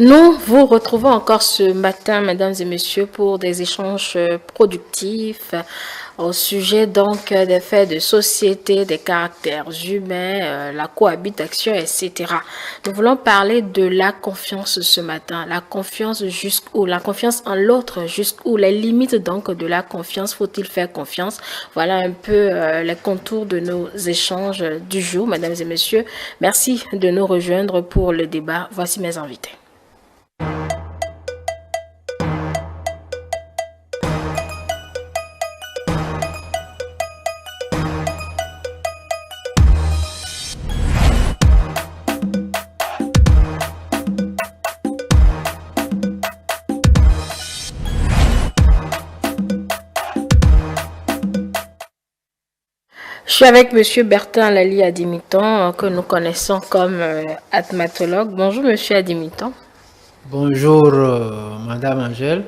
Nous vous retrouvons encore ce matin, mesdames et messieurs, pour des échanges productifs au sujet donc des faits de société, des caractères humains, la cohabitation, etc. Nous voulons parler de la confiance ce matin. La confiance jusqu'où? La confiance en l'autre jusqu'où? Les limites donc de la confiance. Faut-il faire confiance? Voilà un peu les contours de nos échanges du jour, mesdames et messieurs. Merci de nous rejoindre pour le débat. Voici mes invités. Je suis avec Monsieur Bertin Lali Adimiton, que nous connaissons comme atmatologue. Bonjour Monsieur Adimiton. Bonjour Madame Angèle.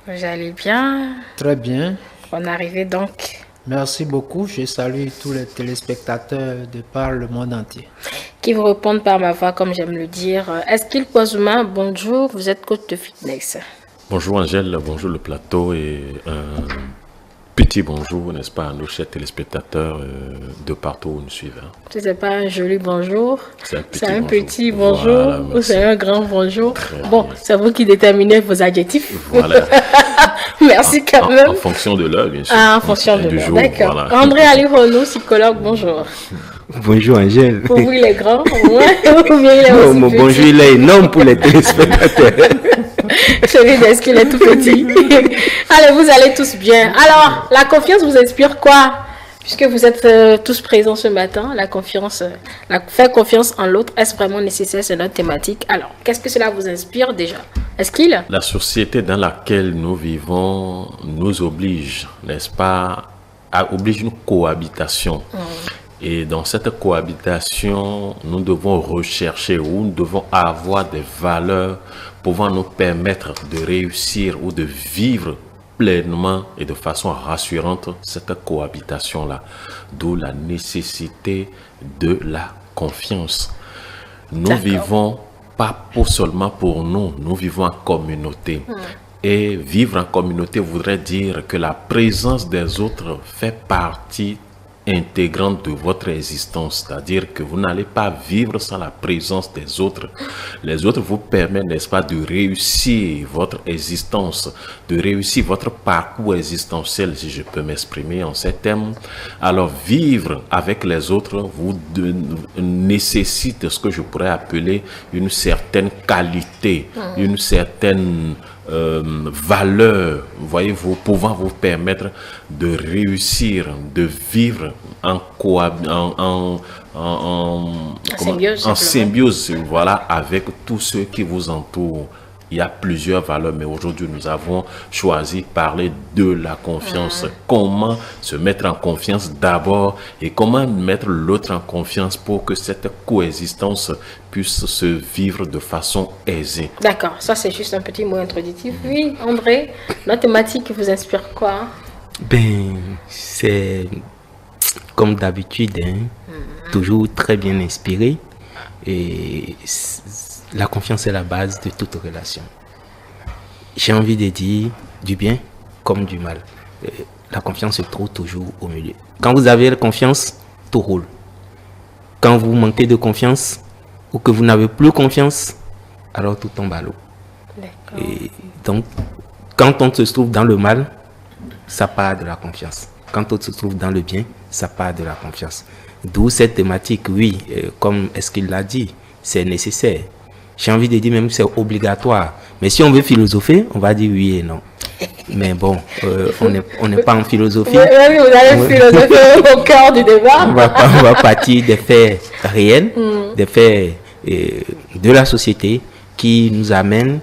Vous allez bien? Très bien. On arrivait donc. Merci beaucoup. Je salue tous les téléspectateurs de par le monde entier. Qui vous répondent par ma voix, comme j'aime le dire. Est-ce Kwazuma, bonjour, vous êtes coach de fitness. Bonjour Angèle, bonjour le plateau et petit bonjour, n'est-ce pas, à nos chers téléspectateurs de partout où nous suivent. Ce n'est pas un joli bonjour, c'est un petit bonjour, voilà, ou c'est un grand bonjour. Bon, c'est vous qui déterminez vos adjectifs. Voilà. Merci quand même. En fonction de l'heure, bien sûr. Ah, en fonction de l'heure, d'accord. Voilà. André Alirono, psychologue, bonjour. Bonjour Angèle. Pour vous, il est grand, ou bien il est aussi petit. Bonjour, il est énorme pour les téléspectateurs. Celui d'est-ce qu'il est tout petit. Allez, vous allez tous bien. Alors, la confiance vous inspire quoi? Puisque vous êtes tous présents ce matin, la confiance, faire confiance en l'autre, est-ce vraiment nécessaire? C'est notre thématique. Alors, qu'est-ce que cela vous inspire déjà? Est-ce qu'il... La société dans laquelle nous vivons nous oblige, n'est-ce pas, oblige une cohabitation. Et dans cette cohabitation, nous devons rechercher ou nous devons avoir des valeurs pouvant nous permettre de réussir ou de vivre pleinement et de façon rassurante cette cohabitation-là. D'où la nécessité de la confiance. Nous vivons pas seulement pour nous, nous vivons en communauté. Et vivre en communauté voudrait dire que la présence des autres fait partie intégrante de votre existence, c'est-à-dire que vous n'allez pas vivre sans la présence des autres. Les autres vous permettent, n'est-ce pas, de réussir votre existence, de réussir votre parcours existentiel, si je peux m'exprimer en ces termes. Alors, vivre avec les autres vous nécessite ce que je pourrais appeler une certaine qualité, une certaine valeur, voyez-vous, pouvant vous permettre de réussir, de vivre en symbiose, voilà, avec tous ceux qui vous entourent. Il y a plusieurs valeurs, mais aujourd'hui, nous avons choisi de parler de la confiance. Comment se mettre en confiance d'abord et comment mettre l'autre en confiance pour que cette coexistence puisse se vivre de façon aisée. D'accord, ça c'est juste un petit mot introductif. Oui, André, notre thématique vous inspire quoi? Ben, c'est comme d'habitude, toujours très bien inspiré. Et la confiance est la base de toute relation. J'ai envie de dire du bien comme du mal. La confiance se trouve toujours au milieu. Quand vous avez la confiance, tout roule. Quand vous manquez de confiance ou que vous n'avez plus confiance, alors tout tombe à l'eau. Et donc, quand on se trouve dans le mal, ça part de la confiance. Quand on se trouve dans le bien, ça part de la confiance. D'où cette thématique, oui, comme est-ce qu'il l'a dit, c'est nécessaire. J'ai envie de dire même que c'est obligatoire. Mais si on veut philosopher, on va dire oui et non. Mais bon, on n'est pas en philosophie. Oui, vous allez philosopher au cœur du débat. On va partir des faits réels, des faits de la société qui nous amènent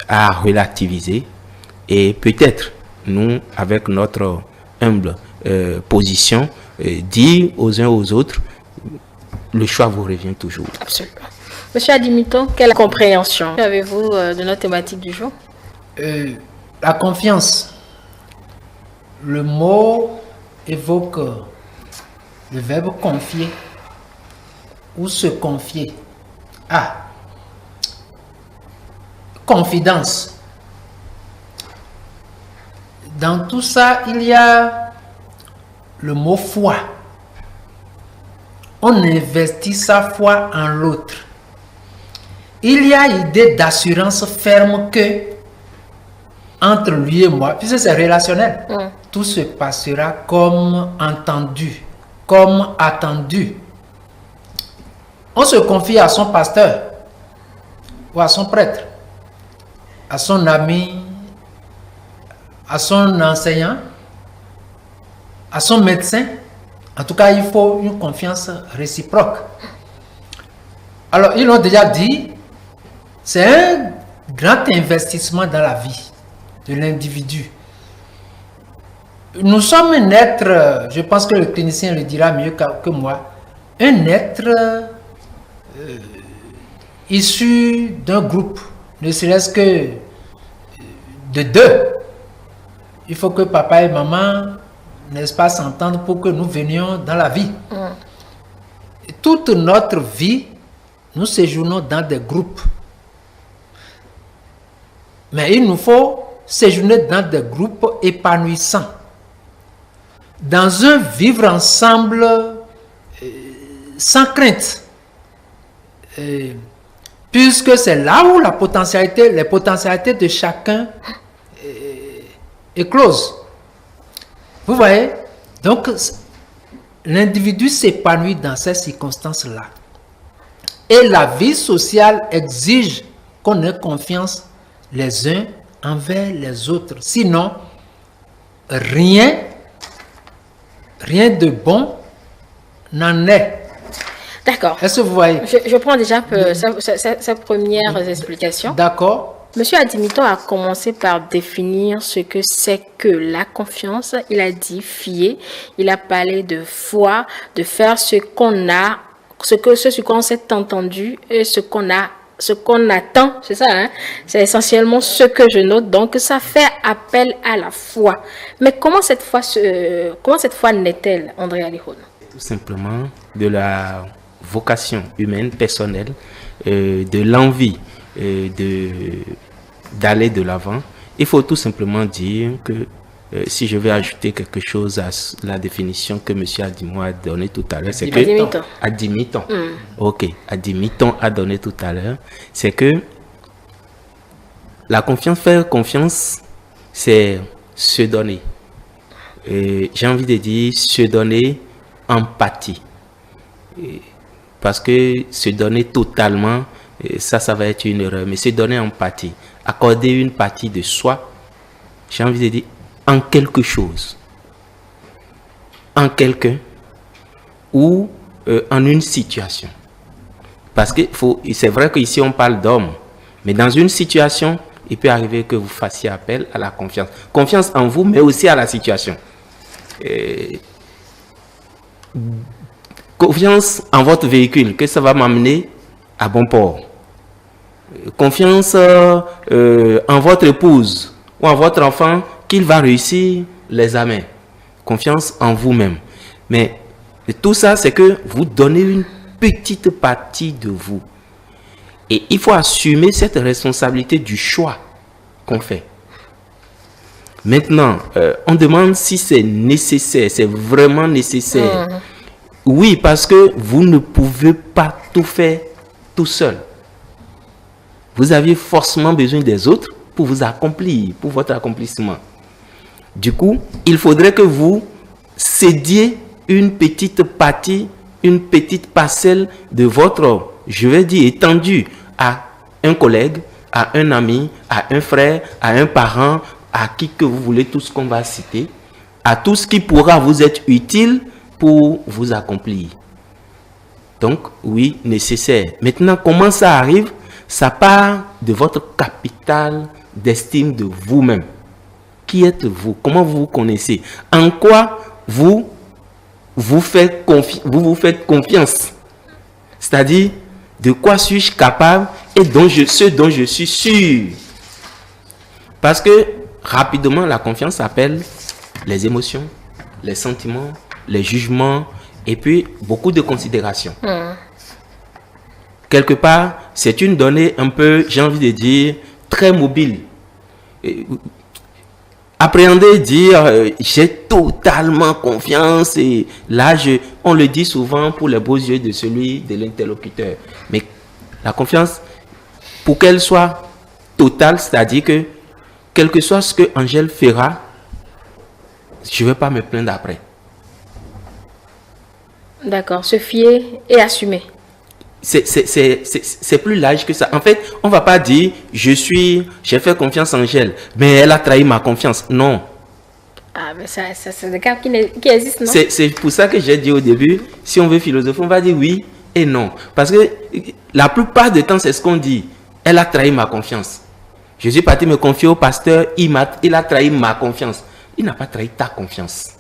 à relativiser. Et peut-être, nous, avec notre humble position, dire aux uns aux autres, le choix vous revient toujours. Absolument. Monsieur Adimiton, quelle compréhension avez-vous de notre thématique du jour? La confiance. Le mot évoque le verbe confier ou se confier. confidence. Dans tout ça, il y a le mot foi. On investit sa foi en l'autre. Il y a idée d'assurance ferme que entre lui et moi, puisque c'est relationnel, tout se passera comme entendu, comme attendu. On se confie à son pasteur ou à son prêtre, à son ami, à son enseignant, à son médecin. En tout cas, il faut une confiance réciproque. Alors, ils l'ont déjà dit, c'est un grand investissement dans la vie de l'individu. Nous sommes un être, je pense que le clinicien le dira mieux que moi, un être issu d'un groupe, ne serait-ce que de deux. Il faut que papa et maman, n'est-ce pas, s'entendent pour que nous venions dans la vie. Et toute notre vie, nous séjournons dans des groupes. Mais il nous faut séjourner dans des groupes épanouissants. Dans un vivre ensemble sans crainte. Puisque c'est là où les potentialités de chacun éclosent. Vous voyez? Donc, l'individu s'épanouit dans ces circonstances-là. Et la vie sociale exige qu'on ait confiance les uns envers les autres. Sinon, rien de bon n'en est. D'accord. Est-ce que vous voyez? Je prends déjà sa première explication. D'accord. Monsieur Adimiton a commencé par définir ce que c'est que la confiance. Il a dit fier. Il a parlé de foi, de faire ce qu'on a, ce qu'on s'est entendu et ce qu'on attend. C'est ça, hein? C'est essentiellement ce que je note. Donc, ça fait appel à la foi. Mais comment cette foi naît-elle, André Alihon? Tout simplement de la vocation humaine, personnelle, de l'envie d'aller de l'avant. Il faut tout simplement dire que si je vais ajouter quelque chose à la définition que M. Adimiton a donnée tout à l'heure, c'est que Adimiton, Adimiton a donné tout à l'heure, c'est que la confiance, faire confiance, c'est se donner. J'ai envie de dire se donner empathie. Parce que se donner totalement, ça va être une erreur. Mais se donner empathie, accorder une partie de soi, j'ai envie de dire, en quelque chose, en quelqu'un ou en une situation. Parce que c'est vrai qu'ici on parle d'homme, mais dans une situation, il peut arriver que vous fassiez appel à la confiance. Confiance en vous, mais aussi à la situation. Confiance en votre véhicule, que ça va m'amener à bon port. Confiance en votre épouse ou en votre enfant qu'il va réussir les examens. Confiance en vous-même. Mais tout ça, c'est que vous donnez une petite partie de vous. Et il faut assumer cette responsabilité du choix qu'on fait. Maintenant, on demande si c'est nécessaire, c'est vraiment nécessaire. Oui, parce que vous ne pouvez pas tout faire tout seul. Vous avez forcément besoin des autres pour vous accomplir, pour votre accomplissement. Du coup, il faudrait que vous cédiez une petite partie, une petite parcelle de votre, je vais dire, étendue à un collègue, à un ami, à un frère, à un parent, à qui que vous voulez, tout ce qu'on va citer, à tout ce qui pourra vous être utile pour vous accomplir. Donc, oui, nécessaire. Maintenant, comment ça arrive? Ça part de votre capital d'estime de vous-même. Qui êtes-vous? Comment vous vous connaissez? En quoi vous vous faites confiance? C'est-à-dire, de quoi suis-je capable et ce dont je suis sûr? Parce que, rapidement, la confiance appelle les émotions, les sentiments, les jugements et puis beaucoup de considérations. Quelque part, c'est une donnée un peu, j'ai envie de dire, très mobile. Appréhender, dire j'ai totalement confiance, et là on le dit souvent pour les beaux yeux de celui de l'interlocuteur. Mais la confiance, pour qu'elle soit totale, c'est-à-dire que quel que soit ce que Angèle fera, je ne vais pas me plaindre après. D'accord, se fier et assumer. C'est plus large que ça. En fait, on ne va pas dire j'ai fait confiance à Angèle, mais elle a trahi ma confiance. Non. Ah, mais ça c'est des cas qui existent, non? C'est pour ça que j'ai dit au début, si on veut philosopher, on va dire oui et non. Parce que la plupart du temps, c'est ce qu'on dit. Elle a trahi ma confiance. Je suis parti me confier au pasteur, il a trahi ma confiance. Il n'a pas trahi ta confiance.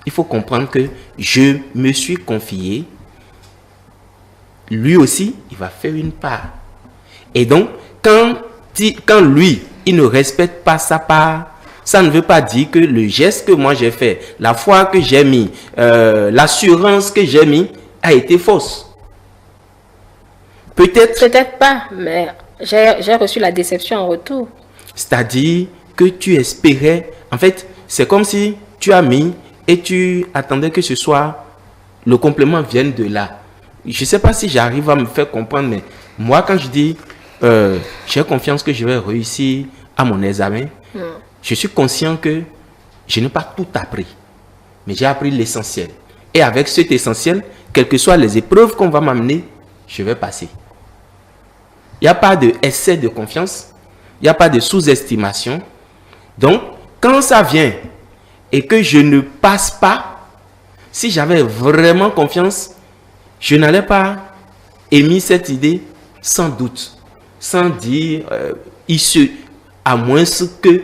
Il faut comprendre que je me suis confié. Lui aussi, il va faire une part. Et donc, quand lui, il ne respecte pas sa part, ça ne veut pas dire que le geste que moi j'ai fait, la foi que j'ai mis, l'assurance que j'ai mis, a été fausse. Peut-être pas, mais j'ai reçu la déception en retour. C'est-à-dire que tu espérais, en fait, c'est comme si tu as mis et tu attendais que ce soit, le complément vienne de là. Je ne sais pas si j'arrive à me faire comprendre, mais moi, quand je dis j'ai confiance que je vais réussir à mon examen, je suis conscient que je n'ai pas tout appris, mais j'ai appris l'essentiel. Et avec cet essentiel, quelles que soient les épreuves qu'on va m'amener, je vais passer. Il n'y a pas d'essai de confiance, il n'y a pas de sous-estimation. Donc, quand ça vient et que je ne passe pas, si j'avais vraiment confiance, je n'allais pas émettre cette idée sans doute, sans dire à moins que.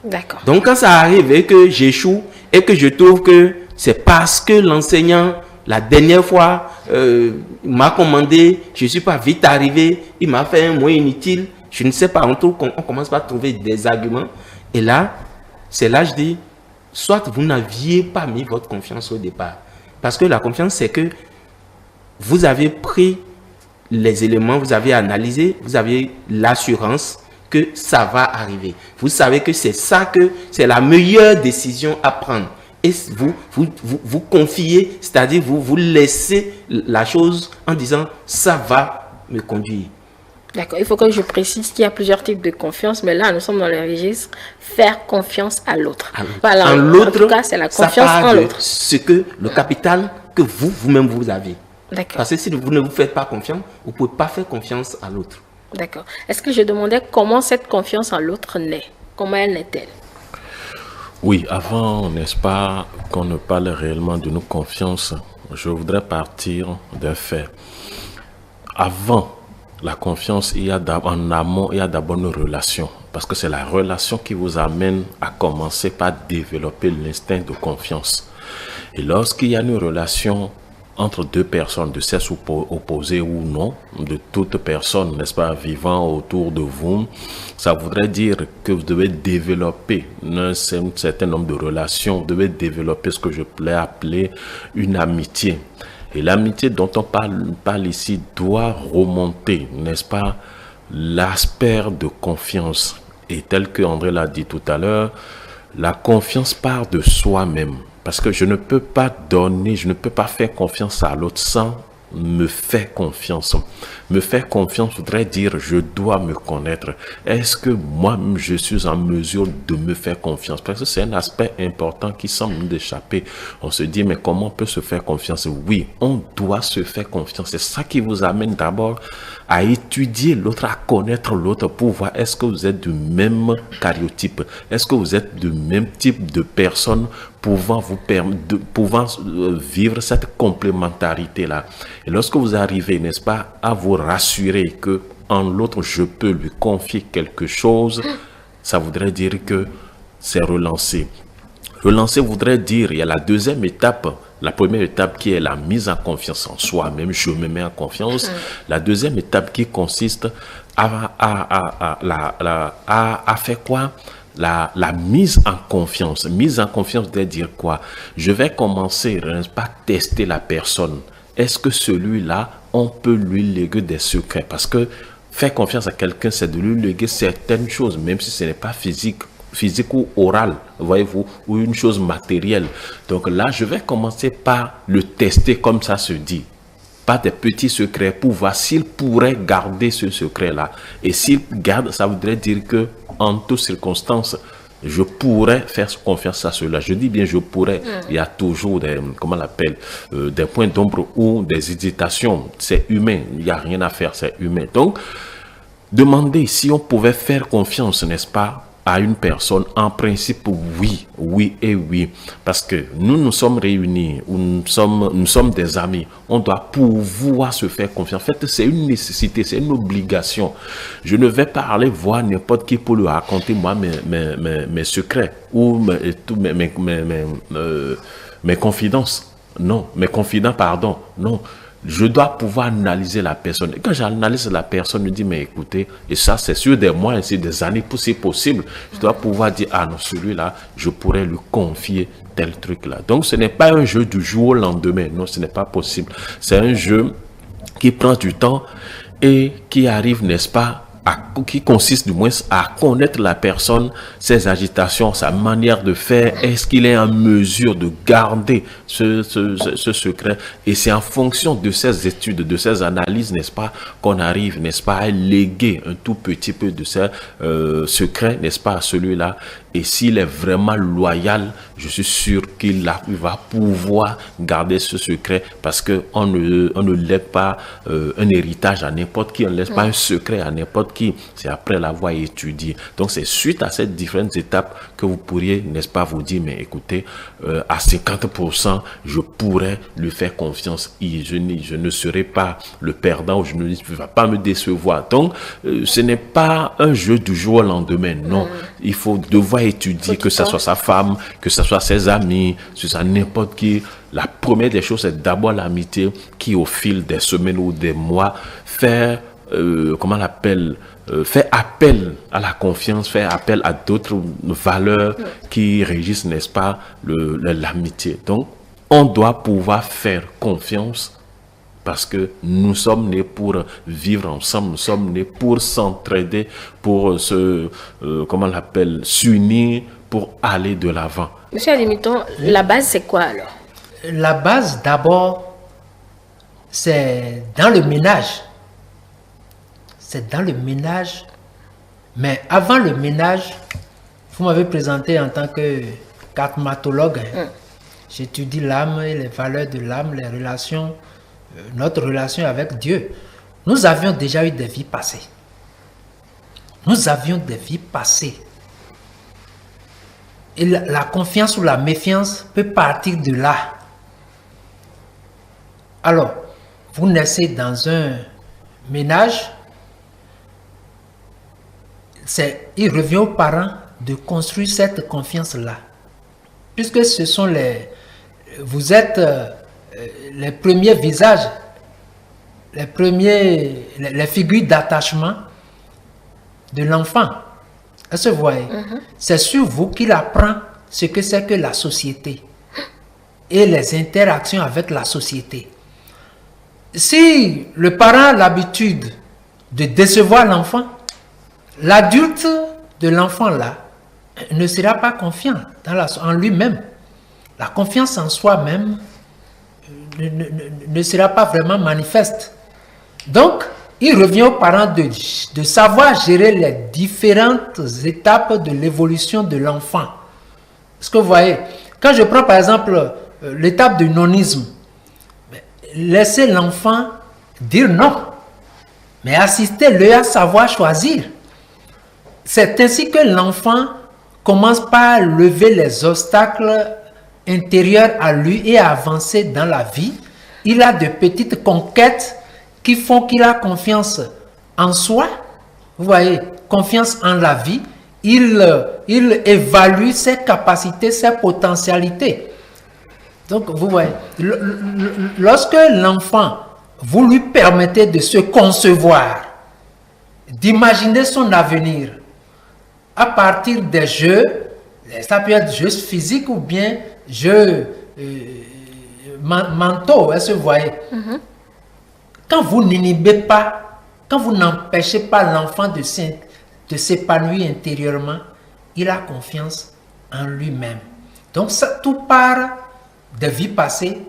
D'accord. Donc quand ça arrive et que j'échoue et que je trouve que c'est parce que l'enseignant, la dernière fois, m'a commandé, je ne suis pas vite arrivé, il m'a fait un mot inutile, je ne sais pas, on commence par trouver des arguments. Et là, c'est là que je dis, soit vous n'aviez pas mis votre confiance au départ. Parce que la confiance, c'est que vous avez pris les éléments, vous avez analysé, vous avez l'assurance que ça va arriver. Vous savez que c'est ça, que c'est la meilleure décision à prendre. Et vous confiez, c'est-à-dire vous laissez la chose en disant ça va me conduire. D'accord, il faut que je précise qu'il y a plusieurs types de confiance, mais là, nous sommes dans le registre faire confiance à l'autre. Voilà, en tout cas, c'est la confiance en l'autre. Ce que le capital que vous-même vous avez. D'accord. Parce que si vous ne vous faites pas confiance, vous ne pouvez pas faire confiance à l'autre. D'accord. Est-ce que je demandais comment cette confiance en l'autre naît? Comment elle naît-elle? Oui, avant, n'est-ce pas, qu'on ne parle réellement de nos confiances, je voudrais partir d'un fait. Avant la confiance, en amont, il y a d'abord une relation. Parce que c'est la relation qui vous amène à commencer par développer l'instinct de confiance. Et lorsqu'il y a une relation entre deux personnes, de sexe opposé ou non, de toute personne, n'est-ce pas, vivant autour de vous, ça voudrait dire que vous devez développer un certain nombre de relations, vous devez développer ce que je pourrais appeler une amitié. Et l'amitié dont on parle ici doit remonter, n'est-ce pas, l'aspect de confiance. Et tel que André l'a dit tout à l'heure, la confiance part de soi-même. Parce que je ne peux pas donner, je ne peux pas faire confiance à l'autre sans me faire confiance. Me faire confiance voudrait dire je dois me connaître. Est-ce que moi-même je suis en mesure de me faire confiance? Parce que c'est un aspect important qui semble nous échapper. On se dit mais comment on peut se faire confiance? Oui, on doit se faire confiance. C'est ça qui vous amène d'abord à étudier l'autre, à connaître l'autre pour voir est-ce que vous êtes du même cariotype, est-ce que vous êtes du même type de personne pouvant vivre cette complémentarité-là. Et lorsque vous arrivez, n'est-ce pas, à vous rassurer que en l'autre, je peux lui confier quelque chose, ça voudrait dire que c'est relancé. Relancer voudrait dire, il y a la deuxième étape, la première étape qui est la mise en confiance en soi-même, je me mets en confiance. La deuxième étape qui consiste à faire quoi? La mise en confiance. Mise en confiance veut dire quoi? Je vais commencer, n'est-ce pas, tester la personne. Est-ce que celui-là, on peut lui léguer des secrets? Parce que Faire confiance à quelqu'un, c'est de lui léguer certaines choses, même si ce n'est pas physique ou oral, voyez-vous, ou une chose matérielle. Donc là, je vais commencer par le tester comme ça se dit, par des petits secrets pour voir s'il pourrait garder ce secret-là. Et s'il garde, ça voudrait dire que en toutes circonstances, je pourrais faire confiance à cela. Je dis bien je pourrais. Il y a toujours des, comment on l'appelle, des points d'ombre ou des hésitations. C'est humain. Il n'y a rien à faire. C'est humain. Donc, demander si on pouvait faire confiance, n'est-ce pas, à une personne, en principe, oui, oui et oui. Parce que nous sommes réunis, ou nous sommes des amis. On doit pouvoir se faire confiance. En fait, c'est une nécessité, c'est une obligation. Je ne vais pas aller voir n'importe qui pour lui raconter, moi, mes secrets ou mes confidences. Non, mes confidents, pardon. Non. Je dois pouvoir analyser la personne. Et quand j'analyse la personne, je dis, mais écoutez, et ça, c'est sur des mois, c'est des années, si possible. Je dois pouvoir dire, ah non, celui-là, je pourrais lui confier tel truc-là. Donc, ce n'est pas un jeu du jour au lendemain. Non, ce n'est pas possible. C'est un jeu qui prend du temps et qui arrive, n'est-ce pas, qui consiste du moins à connaître la personne, ses agitations, sa manière de faire. Est-ce qu'il est en mesure de garder ce secret? Et c'est en fonction de ces études, de ces analyses, n'est-ce pas, qu'on arrive, n'est-ce pas, à léguer un tout petit peu de ces secrets, n'est-ce pas, à celui-là. Et s'il est vraiment loyal, je suis sûr qu'il va pouvoir garder ce secret, parce qu'on ne lègue pas un héritage à n'importe qui, on ne laisse pas un secret à n'importe qui. C'est après l'avoir étudié. Donc c'est suite à ces différentes étapes que vous pourriez, n'est-ce pas, vous dire, mais écoutez, à 50%, je pourrais lui faire confiance. Je ne serai pas le perdant, ou je ne vais pas me décevoir. Donc ce n'est pas un jeu du jour au lendemain, non. Il faut devoir étudier, que ce soit sa femme, que ce soit ses amis, que ce soit n'importe qui. La première des choses, c'est d'abord l'amitié qui, au fil des semaines ou des mois, fait appel à la confiance, fait appel à d'autres valeurs qui régissent, n'est-ce pas, l'amitié. Donc, on doit pouvoir faire confiance, parce que nous sommes nés pour vivre ensemble, nous sommes nés pour s'entraider, pour s'unir, pour aller de l'avant. Monsieur Adimiton, la base, c'est quoi alors? La base, d'abord, c'est dans le ménage. C'est dans le ménage. Mais avant le ménage, vous m'avez présenté en tant que karmatologue. J'étudie l'âme et les valeurs de l'âme, les relations, notre relation avec Dieu. Nous avions déjà eu des vies passées. Nous avions des vies passées. Et la confiance ou la méfiance peut partir de là. Alors, vous naissez dans un ménage, il revient aux parents de construire cette confiance-là. Puisque ce sont vous êtes les premiers visages, les figures d'attachement de l'enfant. Est-ce que vous voyez? C'est sur vous qu'il apprend ce que c'est que la société et les interactions avec la société. Si le parent a l'habitude de décevoir l'enfant, l'adulte de l'enfant là ne sera pas confiant en lui-même. La confiance en soi-même ne sera pas vraiment manifeste. Donc, il revient aux parents de savoir gérer les différentes étapes de l'évolution de l'enfant. Est-ce que vous voyez? Quand je prends par exemple l'étape du nonisme, laissez l'enfant dire non, mais assistez-le à savoir choisir. C'est ainsi que l'enfant commence par lever les obstacles intérieurs à lui et à avancer dans la vie. Il a de petites conquêtes qui font qu'il a confiance en soi. Vous voyez, confiance en la vie. Il évalue ses capacités, ses potentialités. Donc, vous voyez, lorsque l'enfant, vous lui permettez de se concevoir, d'imaginer son avenir, à partir des jeux, ça peut être jeux physiques ou bien jeux mentaux, est-ce que vous voyez? Quand vous n'inhibez pas quand vous n'empêchez pas l'enfant de s'épanouir intérieurement, il a confiance en lui-même. Donc ça, tout part des vies passées,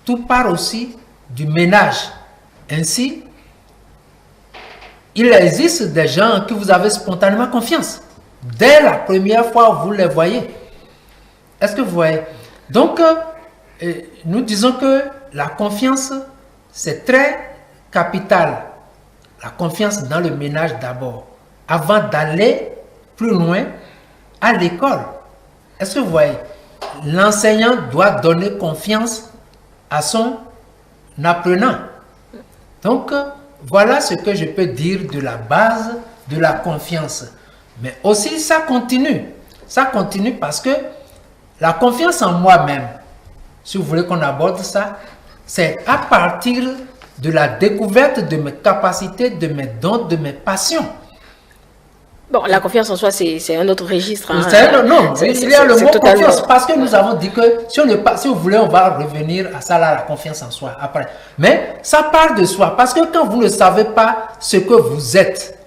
tout part aussi du ménage. Ainsi, il existe des gens en qui vous avez spontanément confiance. Dès la première fois où vous les voyez. Est-ce que vous voyez? Donc, nous disons que la confiance, c'est très capital. La confiance dans le ménage d'abord, avant d'aller plus loin à l'école. Est-ce que vous voyez? L'enseignant doit donner confiance à son apprenant. Donc, voilà ce que je peux dire de la base de la confiance. Mais aussi, ça continue. Ça continue parce que la confiance en moi-même, si vous voulez qu'on aborde ça, c'est à partir de la découverte de mes capacités, de mes dons, de mes passions. Bon, la confiance en soi, c'est un autre registre. Hein. Non, il y a le mot confiance parce que nous avons dit que si vous voulez, on va revenir à ça, là, la confiance en soi après. Mais ça part de soi parce que quand vous ne savez pas ce que vous êtes,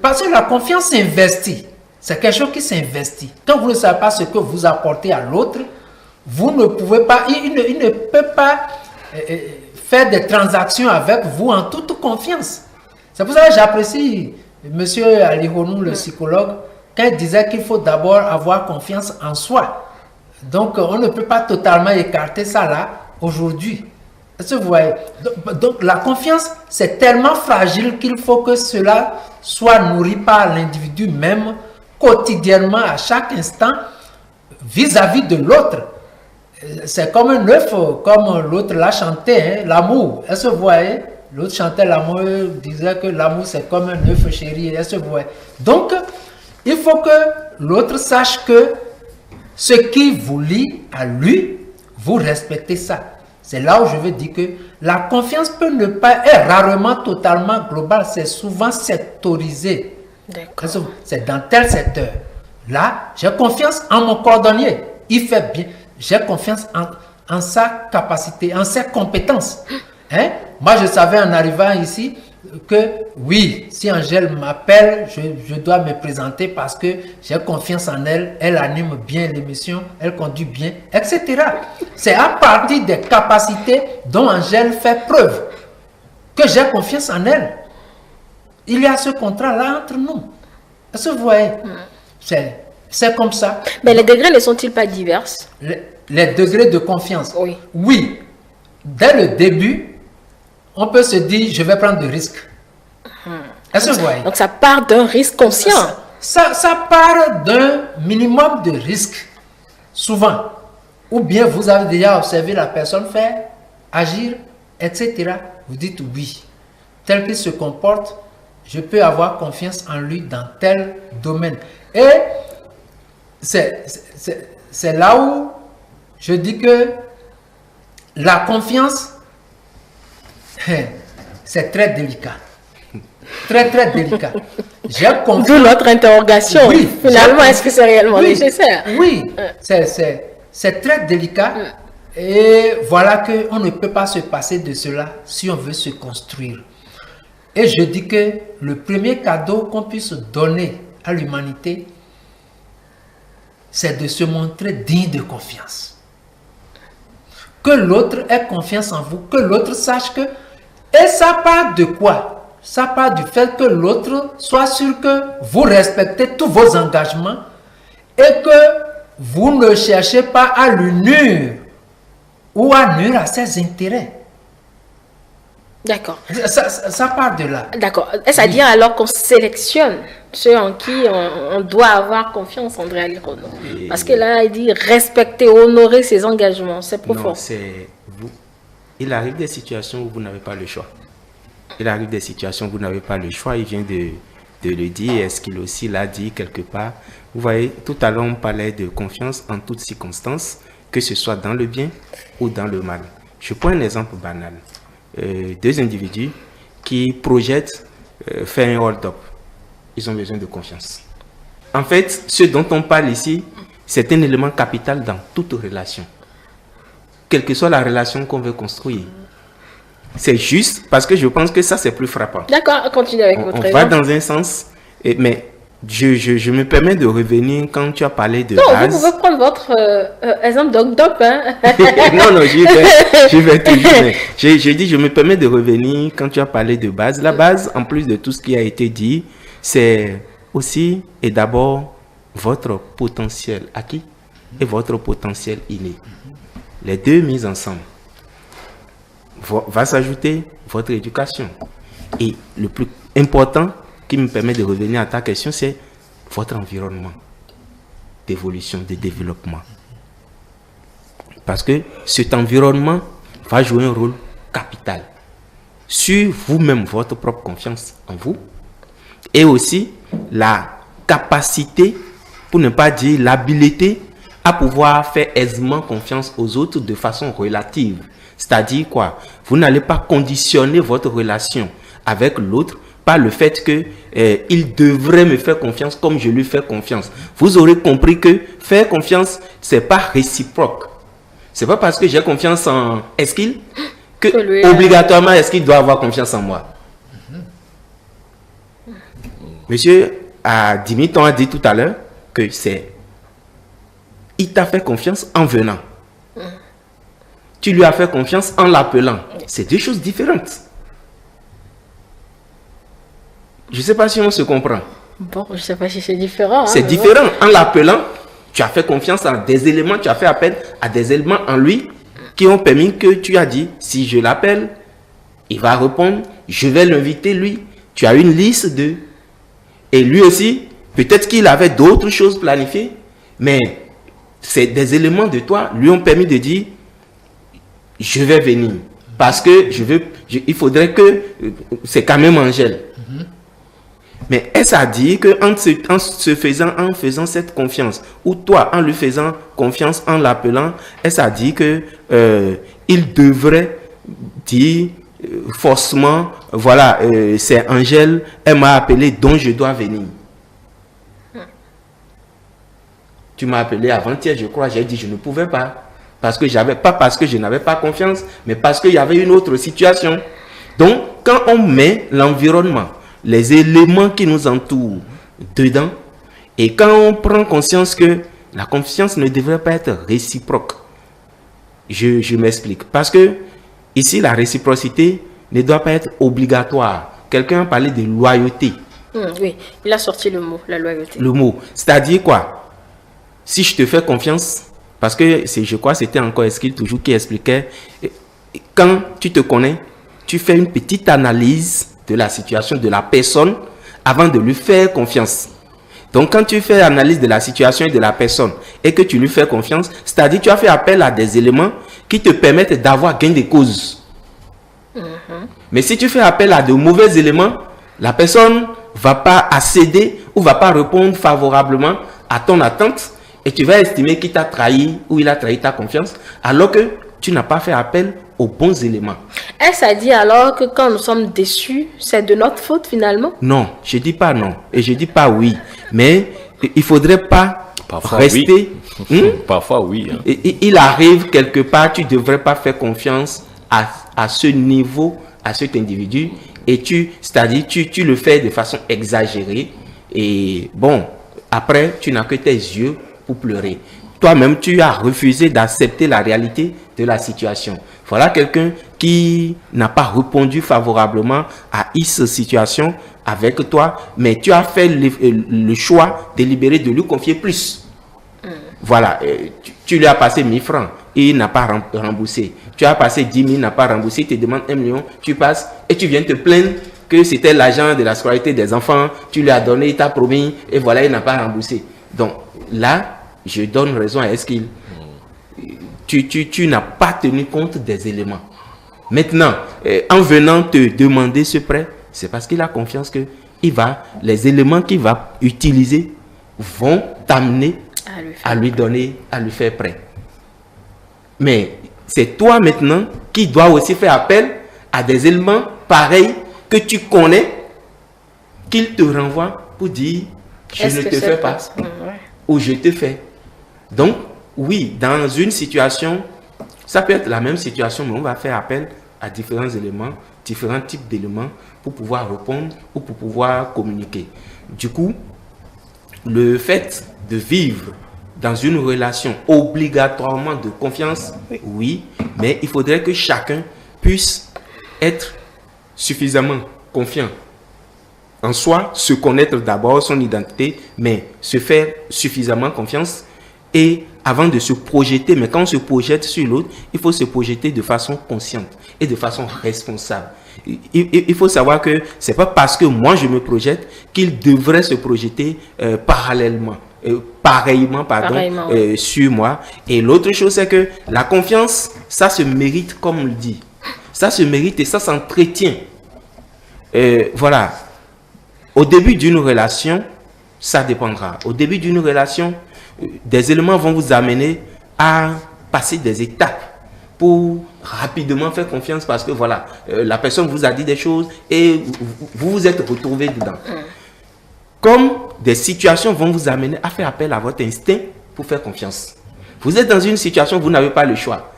parce que la confiance s'investit. C'est quelque chose qui s'investit. Quand vous ne savez pas ce que vous apportez à l'autre, vous ne pouvez pas, il ne peut pas faire des transactions avec vous en toute confiance. C'est pour ça que j'apprécie Monsieur Alihonou, le psychologue, quand il disait qu'il faut d'abord avoir confiance en soi. Donc, on ne peut pas totalement écarter ça là, aujourd'hui. Est-ce que vous voyez? Donc, la confiance, c'est tellement fragile qu'il faut que cela soit nourri par l'individu même, quotidiennement, à chaque instant, vis-à-vis de l'autre. C'est comme un œuf, comme l'autre l'a chanté, hein, l'amour. Est-ce que vous voyez? L'autre chantait l'amour, disait que l'amour c'est comme un œuf chéri. Est-ce que vous voyez? Donc, il faut que l'autre sache que ce qui vous lie à lui, vous respectez ça. C'est là où je veux dire que la confiance peut ne pas être rarement totalement globale, c'est souvent sectorisé. C'est dans tel secteur. Là, j'ai confiance en mon cordonnier. Il fait bien. J'ai confiance en sa capacité, en ses compétences. Hein? Moi, je savais en arrivant ici que oui, si Angèle m'appelle, je dois me présenter parce que j'ai confiance en elle, elle anime bien l'émission, elle conduit bien, etc. C'est à partir des capacités dont Angèle fait preuve que j'ai confiance en elle. Il y a ce contrat-là entre nous. Est-ce que vous voyez? C'est comme ça. Mais les degrés ne sont-ils pas divers? Les degrés de confiance. Oui. Oui. Dès le début, on peut se dire, je vais prendre des risques. Est-ce que vous voyez? Donc, ça part d'un risque conscient. Ça part d'un minimum de risque, souvent. Ou bien vous avez déjà observé la personne faire, agir, etc. Vous dites oui. Tel qu'il se comporte, je peux avoir confiance en lui dans tel domaine. Et c'est là où je dis que la confiance, c'est très délicat. Très, très délicat. J'ai confiance. D'où notre interrogation. Oui, finalement, est-ce que c'est réellement nécessaire? Oui, c'est très délicat. Et voilà qu'on ne peut pas se passer de cela si on veut se construire. Et je dis que le premier cadeau qu'on puisse donner à l'humanité, c'est de se montrer digne de confiance. Que l'autre ait confiance en vous, que l'autre sache que... Et ça part de quoi? Ça part du fait que l'autre soit sûr que vous respectez tous vos engagements et que vous ne cherchez pas à le nuire ou à nuire à ses intérêts. D'accord. Ça part de là. D'accord. Est-ce à dire alors qu'on sélectionne ceux en qui on doit avoir confiance, André Alihonou? Parce que là, il dit respecter, honorer ses engagements. C'est profond. Non, c'est vous. Il arrive des situations où vous n'avez pas le choix. Il arrive des situations où vous n'avez pas le choix. Il vient de le dire. Est-ce qu'il aussi l'a dit quelque part? Vous voyez, tout à l'heure, on parlait de confiance en toutes circonstances, que ce soit dans le bien ou dans le mal. Je prends un exemple banal. Deux individus qui projettent faire un hold-up. Ils ont besoin de confiance. En fait, ce dont on parle ici, c'est un élément capital dans toute relation. Quelle que soit la relation qu'on veut construire. c'est juste parce que je pense que ça, c'est plus frappant. D'accord, continuez avec votre On raison. va dans un sens, mais je me permets de revenir quand tu as parlé de Non, base. vous pouvez prendre votre exemple d'Octop. Hein? Non, j'y vais toujours. Mais je me permets de revenir quand tu as parlé de base. La base, en plus de tout ce qui a été dit, c'est aussi et d'abord votre potentiel acquis et votre potentiel inné. Les deux mis ensemble. Va s'ajouter votre éducation. Et le plus important qui me permet de revenir à ta question, c'est votre environnement d'évolution, de développement. Parce que cet environnement va jouer un rôle capital sur vous-même, votre propre confiance en vous, et aussi la capacité, pour ne pas dire l'habileté, à pouvoir faire aisément confiance aux autres de façon relative. C'est-à-dire quoi? Vous n'allez pas conditionner votre relation avec l'autre par le fait que il devrait me faire confiance comme je lui fais confiance. Vous aurez compris que faire confiance, c'est pas réciproque. C'est pas parce que j'ai confiance en Eskil que obligatoirement Eskil doit avoir confiance en moi. Monsieur Dimiton a dit tout à l'heure que il t'a fait confiance en venant. Tu lui as fait confiance en l'appelant. C'est deux choses différentes. Je ne sais pas si on se comprend. Bon, je ne sais pas si c'est différent. C'est différent. Bon. En l'appelant, tu as fait confiance à des éléments, tu as fait appel à des éléments en lui qui ont permis que tu as dit, si je l'appelle, il va répondre, je vais l'inviter lui. Tu as une liste de... Et lui aussi, peut-être qu'il avait d'autres choses planifiées, mais c'est des éléments de toi lui ont permis de dire, je vais venir. Parce que il faudrait que... C'est quand même Angèle. Mais est-ce à dire qu'en faisant cette confiance, ou toi en lui faisant confiance en l'appelant, est-ce à dire que il devrait dire forcément, voilà, c'est Angèle, elle m'a appelé, donc je dois venir. Tu m'as appelé avant-hier, je crois, j'ai dit je ne pouvais pas. Parce que pas parce que je n'avais pas confiance, mais parce qu'il y avait une autre situation. Donc, quand on met l'environnement, les éléments qui nous entourent dedans, et quand on prend conscience que la confiance ne devrait pas être réciproque, je m'explique. Parce que ici, la réciprocité ne doit pas être obligatoire. Quelqu'un a parlé de loyauté. Oui, il a sorti le mot, la loyauté. Le mot, c'est-à-dire quoi? Si je te fais confiance, parce que je crois que c'était encore Eskil toujours qui expliquait, quand tu te connais, tu fais une petite analyse de la situation de la personne avant de lui faire confiance. Donc, quand tu fais analyse de la situation et de la personne et que tu lui fais confiance, c'est-à-dire tu as fait appel à des éléments qui te permettent d'avoir gain de cause. Mais si tu fais appel à de mauvais éléments, la personne ne va pas accéder ou ne va pas répondre favorablement à ton attente et tu vas estimer qu'il t'a trahi ou il a trahi ta confiance alors que tu n'as pas fait appel aux bons éléments. Est-ce à dire alors que quand nous sommes déçus, c'est de notre faute finalement? Non, je ne dis pas non et je ne dis pas oui. Mais il ne faudrait pas parfois rester... Oui. Parfois oui. Hein. Il arrive quelque part, tu ne devrais pas faire confiance à ce niveau, à cet individu. Et c'est-à-dire tu le fais de façon exagérée. Et bon, après, tu n'as que tes yeux pour pleurer. Toi-même, tu as refusé d'accepter la réalité de la situation. Voilà quelqu'un qui n'a pas répondu favorablement à cette situation avec toi, mais tu as fait le choix délibéré de lui confier plus. Voilà, tu lui as passé 1000 francs, et il n'a pas remboursé. Tu as passé 10 000, il n'a pas remboursé, il te demande 1 million, tu passes et tu viens te plaindre que c'était l'argent de la scolarité des enfants, tu lui as donné, il t'a promis, et voilà, il n'a pas remboursé. Donc là, je donne raison à Eskil. Tu n'as pas tenu compte des éléments. Maintenant, en venant te demander ce prêt, c'est parce qu'il a confiance que les éléments qu'il va utiliser vont t'amener à lui donner, à lui faire prêt. Mais c'est toi maintenant qui dois aussi faire appel à des éléments pareils que tu connais, qu'il te renvoie pour dire je ne te fais pas ou je te fais. Donc, oui, dans une situation, ça peut être la même situation, mais on va faire appel à différents éléments, différents types d'éléments pour pouvoir répondre ou pour pouvoir communiquer. Du coup, le fait de vivre dans une relation obligatoirement de confiance, oui, mais il faudrait que chacun puisse être suffisamment confiant en soi, se connaître d'abord son identité, mais se faire suffisamment confiance et avant de se projeter, mais quand on se projette sur l'autre, il faut se projeter de façon consciente et de façon responsable. Il faut savoir que c'est pas parce que moi je me projette qu'il devrait se projeter pareillement sur moi. Et l'autre chose, c'est que la confiance, ça se mérite, comme on le dit. Ça se mérite et ça s'entretient. Voilà. Au début d'une relation, ça dépendra. Au début d'une relation, des éléments vont vous amener à passer des étapes pour rapidement faire confiance parce que voilà, la personne vous a dit des choses et vous vous êtes retrouvé dedans. Comme des situations vont vous amener à faire appel à votre instinct pour faire confiance. Vous êtes dans une situation, vous n'avez pas le choix.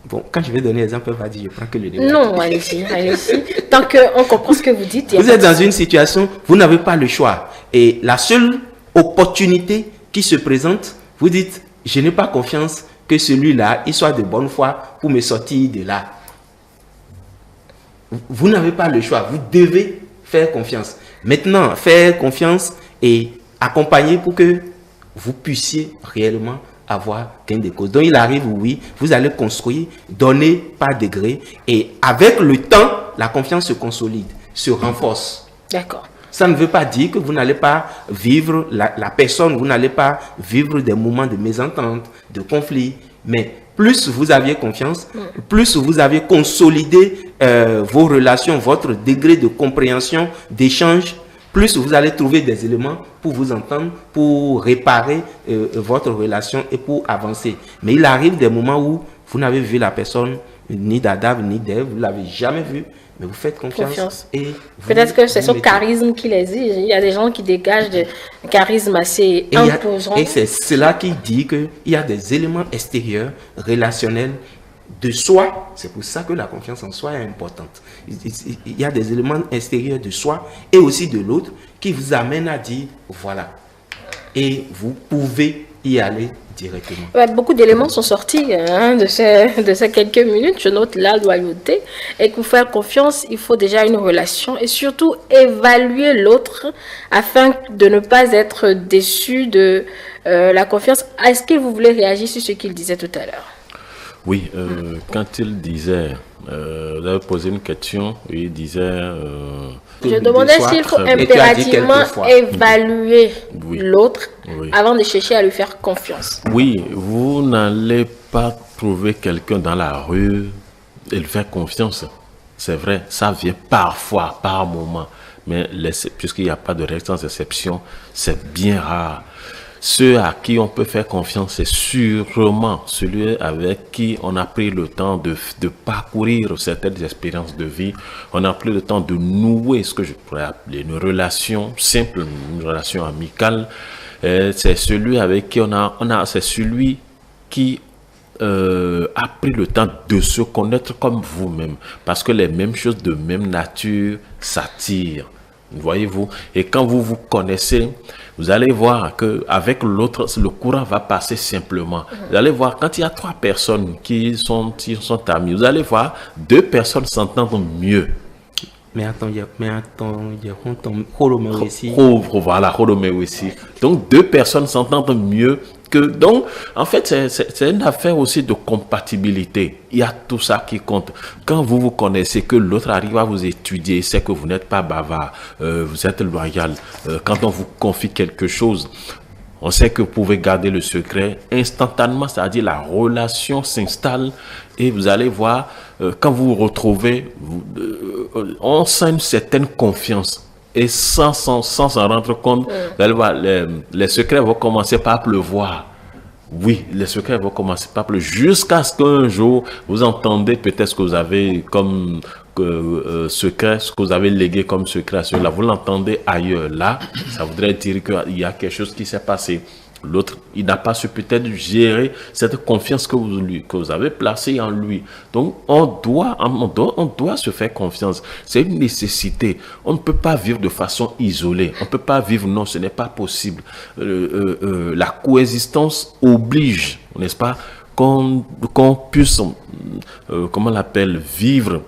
Bon, quand je vais donner l'exemple, on va dire, je prends que le débat. Non, allez-y. Tant qu'on comprend ce que vous dites. Vous êtes dans une situation, vous n'avez pas le choix. Et la seule opportunité qui se présente, vous dites, je n'ai pas confiance que celui-là, il soit de bonne foi pour me sortir de là. Vous n'avez pas le choix. Vous devez faire confiance. Maintenant, faire confiance et accompagner pour que vous puissiez réellement avoir gain de cause. Donc, il arrive, oui, vous allez construire, donner par degré. Et avec le temps, la confiance se consolide, se renforce. D'accord. Ça ne veut pas dire que vous n'allez pas vivre la personne, vous n'allez pas vivre des moments de mésentente, de conflit. Mais plus vous aviez confiance, plus vous avez consolidé vos relations, votre degré de compréhension, d'échange, plus vous allez trouver des éléments pour vous entendre, pour réparer votre relation et pour avancer. Mais il arrive des moments où vous n'avez vu la personne, ni d'Adam, ni d'Ève, vous ne l'avez jamais vu, mais vous faites confiance. Et peut-être que c'est ce charisme qui l'exige. Il y a des gens qui dégagent un charisme assez imposant. Et c'est cela qui dit qu'il y a des éléments extérieurs, relationnels, de soi. C'est pour ça que la confiance en soi est importante. Il y a des éléments extérieurs de soi et aussi de l'autre qui vous amènent à dire voilà. Et vous pouvez y aller directement. Ouais, beaucoup d'éléments sont sortis de ces quelques minutes. Je note la loyauté. Et pour faire confiance, il faut déjà une relation et surtout évaluer l'autre afin de ne pas être déçu de la confiance. Est-ce que vous voulez réagir sur ce qu'il disait tout à l'heure? Oui, quand il disait, vous avez posé une question, il disait... je demandais s'il faut impérativement évaluer l'autre avant de chercher à lui faire confiance. Oui, vous n'allez pas trouver quelqu'un dans la rue et lui faire confiance. C'est vrai, ça vient parfois, par moment. Mais puisqu'il n'y a pas de règle sans exception, c'est bien rare. Ceux à qui on peut faire confiance, c'est sûrement celui avec qui on a pris le temps de parcourir certaines expériences de vie. On a pris le temps de nouer ce que je pourrais appeler une relation simple, une relation amicale. C'est celui avec qui c'est celui qui a pris le temps de se connaître comme vous-même. Parce que les mêmes choses de même nature s'attirent. Voyez-vous, et quand vous vous connaissez, vous allez voir que avec l'autre, le courant va passer simplement. Vous allez voir, quand il y a 3 personnes qui sont amies, vous allez voir 2 personnes s'entendent mieux. Mais attends, il y a voilà, aussi. Donc 2 personnes s'entendent mieux que. Donc, en fait, c'est une affaire aussi de compatibilité. Il y a tout ça qui compte. Quand vous vous connaissez, que l'autre arrive à vous étudier, c'est que vous n'êtes pas bavard, vous êtes loyal. Quand on vous confie quelque chose, on sait que vous pouvez garder le secret instantanément, c'est-à-dire la relation s'installe et vous allez voir, quand vous vous retrouvez, on sent une certaine confiance. Et sans s'en rendre compte, vous allez voir, les secrets vont commencer par pleuvoir. Oui, les secrets vont commencer par pleuvoir. Jusqu'à ce qu'un jour, vous entendez peut-être ce que vous avez comme secret, ce que vous avez légué comme secret à ceux-là. Vous l'entendez ailleurs. Là, ça voudrait dire qu'il y a quelque chose qui s'est passé. L'autre, il n'a pas su peut-être gérer cette confiance que vous avez placée en lui. Donc, on doit se faire confiance. C'est une nécessité. On ne peut pas vivre de façon isolée. On ne peut pas vivre, non, ce n'est pas possible. La coexistence oblige, n'est-ce pas, qu'on puisse, comment on l'appelle, vivre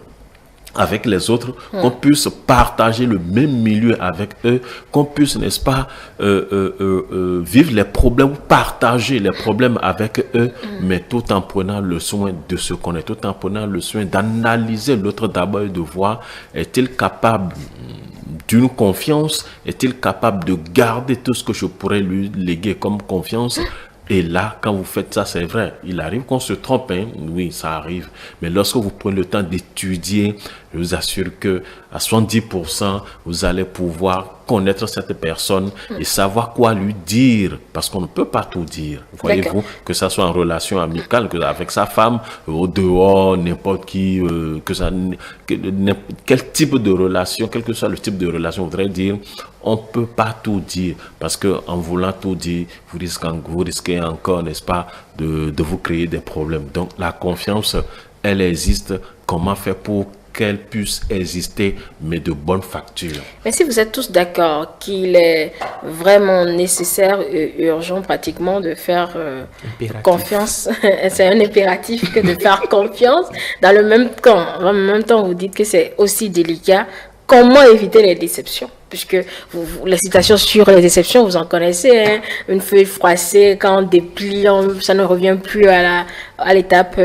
avec les autres, qu'on puisse partager le même milieu avec eux, qu'on puisse, n'est-ce pas, vivre les problèmes, partager les problèmes avec eux, mais tout en prenant le soin de se connaître, tout en prenant le soin d'analyser l'autre d'abord et de voir, est-il capable d'une confiance, est-il capable de garder tout ce que je pourrais lui léguer comme confiance. Et là, quand vous faites ça, c'est vrai, il arrive qu'on se trompe, hein? Oui, ça arrive. Mais lorsque vous prenez le temps d'étudier, je vous assure que à 70%, vous allez pouvoir connaître cette personne et savoir quoi lui dire, parce qu'on ne peut pas tout dire. Voyez-vous, que ça soit en relation amicale, que avec sa femme, au dehors, n'importe qui, quel type de relation, quel que soit le type de relation, on voudrait dire, on ne peut pas tout dire, parce que en voulant tout dire, vous risquez encore, n'est-ce pas, de vous créer des problèmes. Donc la confiance, elle existe. Comment faire pour qu'elle puisse exister, mais de bonne facture? Mais si vous êtes tous d'accord qu'il est vraiment nécessaire et urgent pratiquement de faire confiance, c'est un impératif que de faire confiance, dans le même temps, vous dites que c'est aussi délicat. Comment éviter les déceptions? Puisque les citations sur les déceptions, vous en connaissez, hein? Une feuille froissée, quand on déplie, ça ne revient plus à l'étape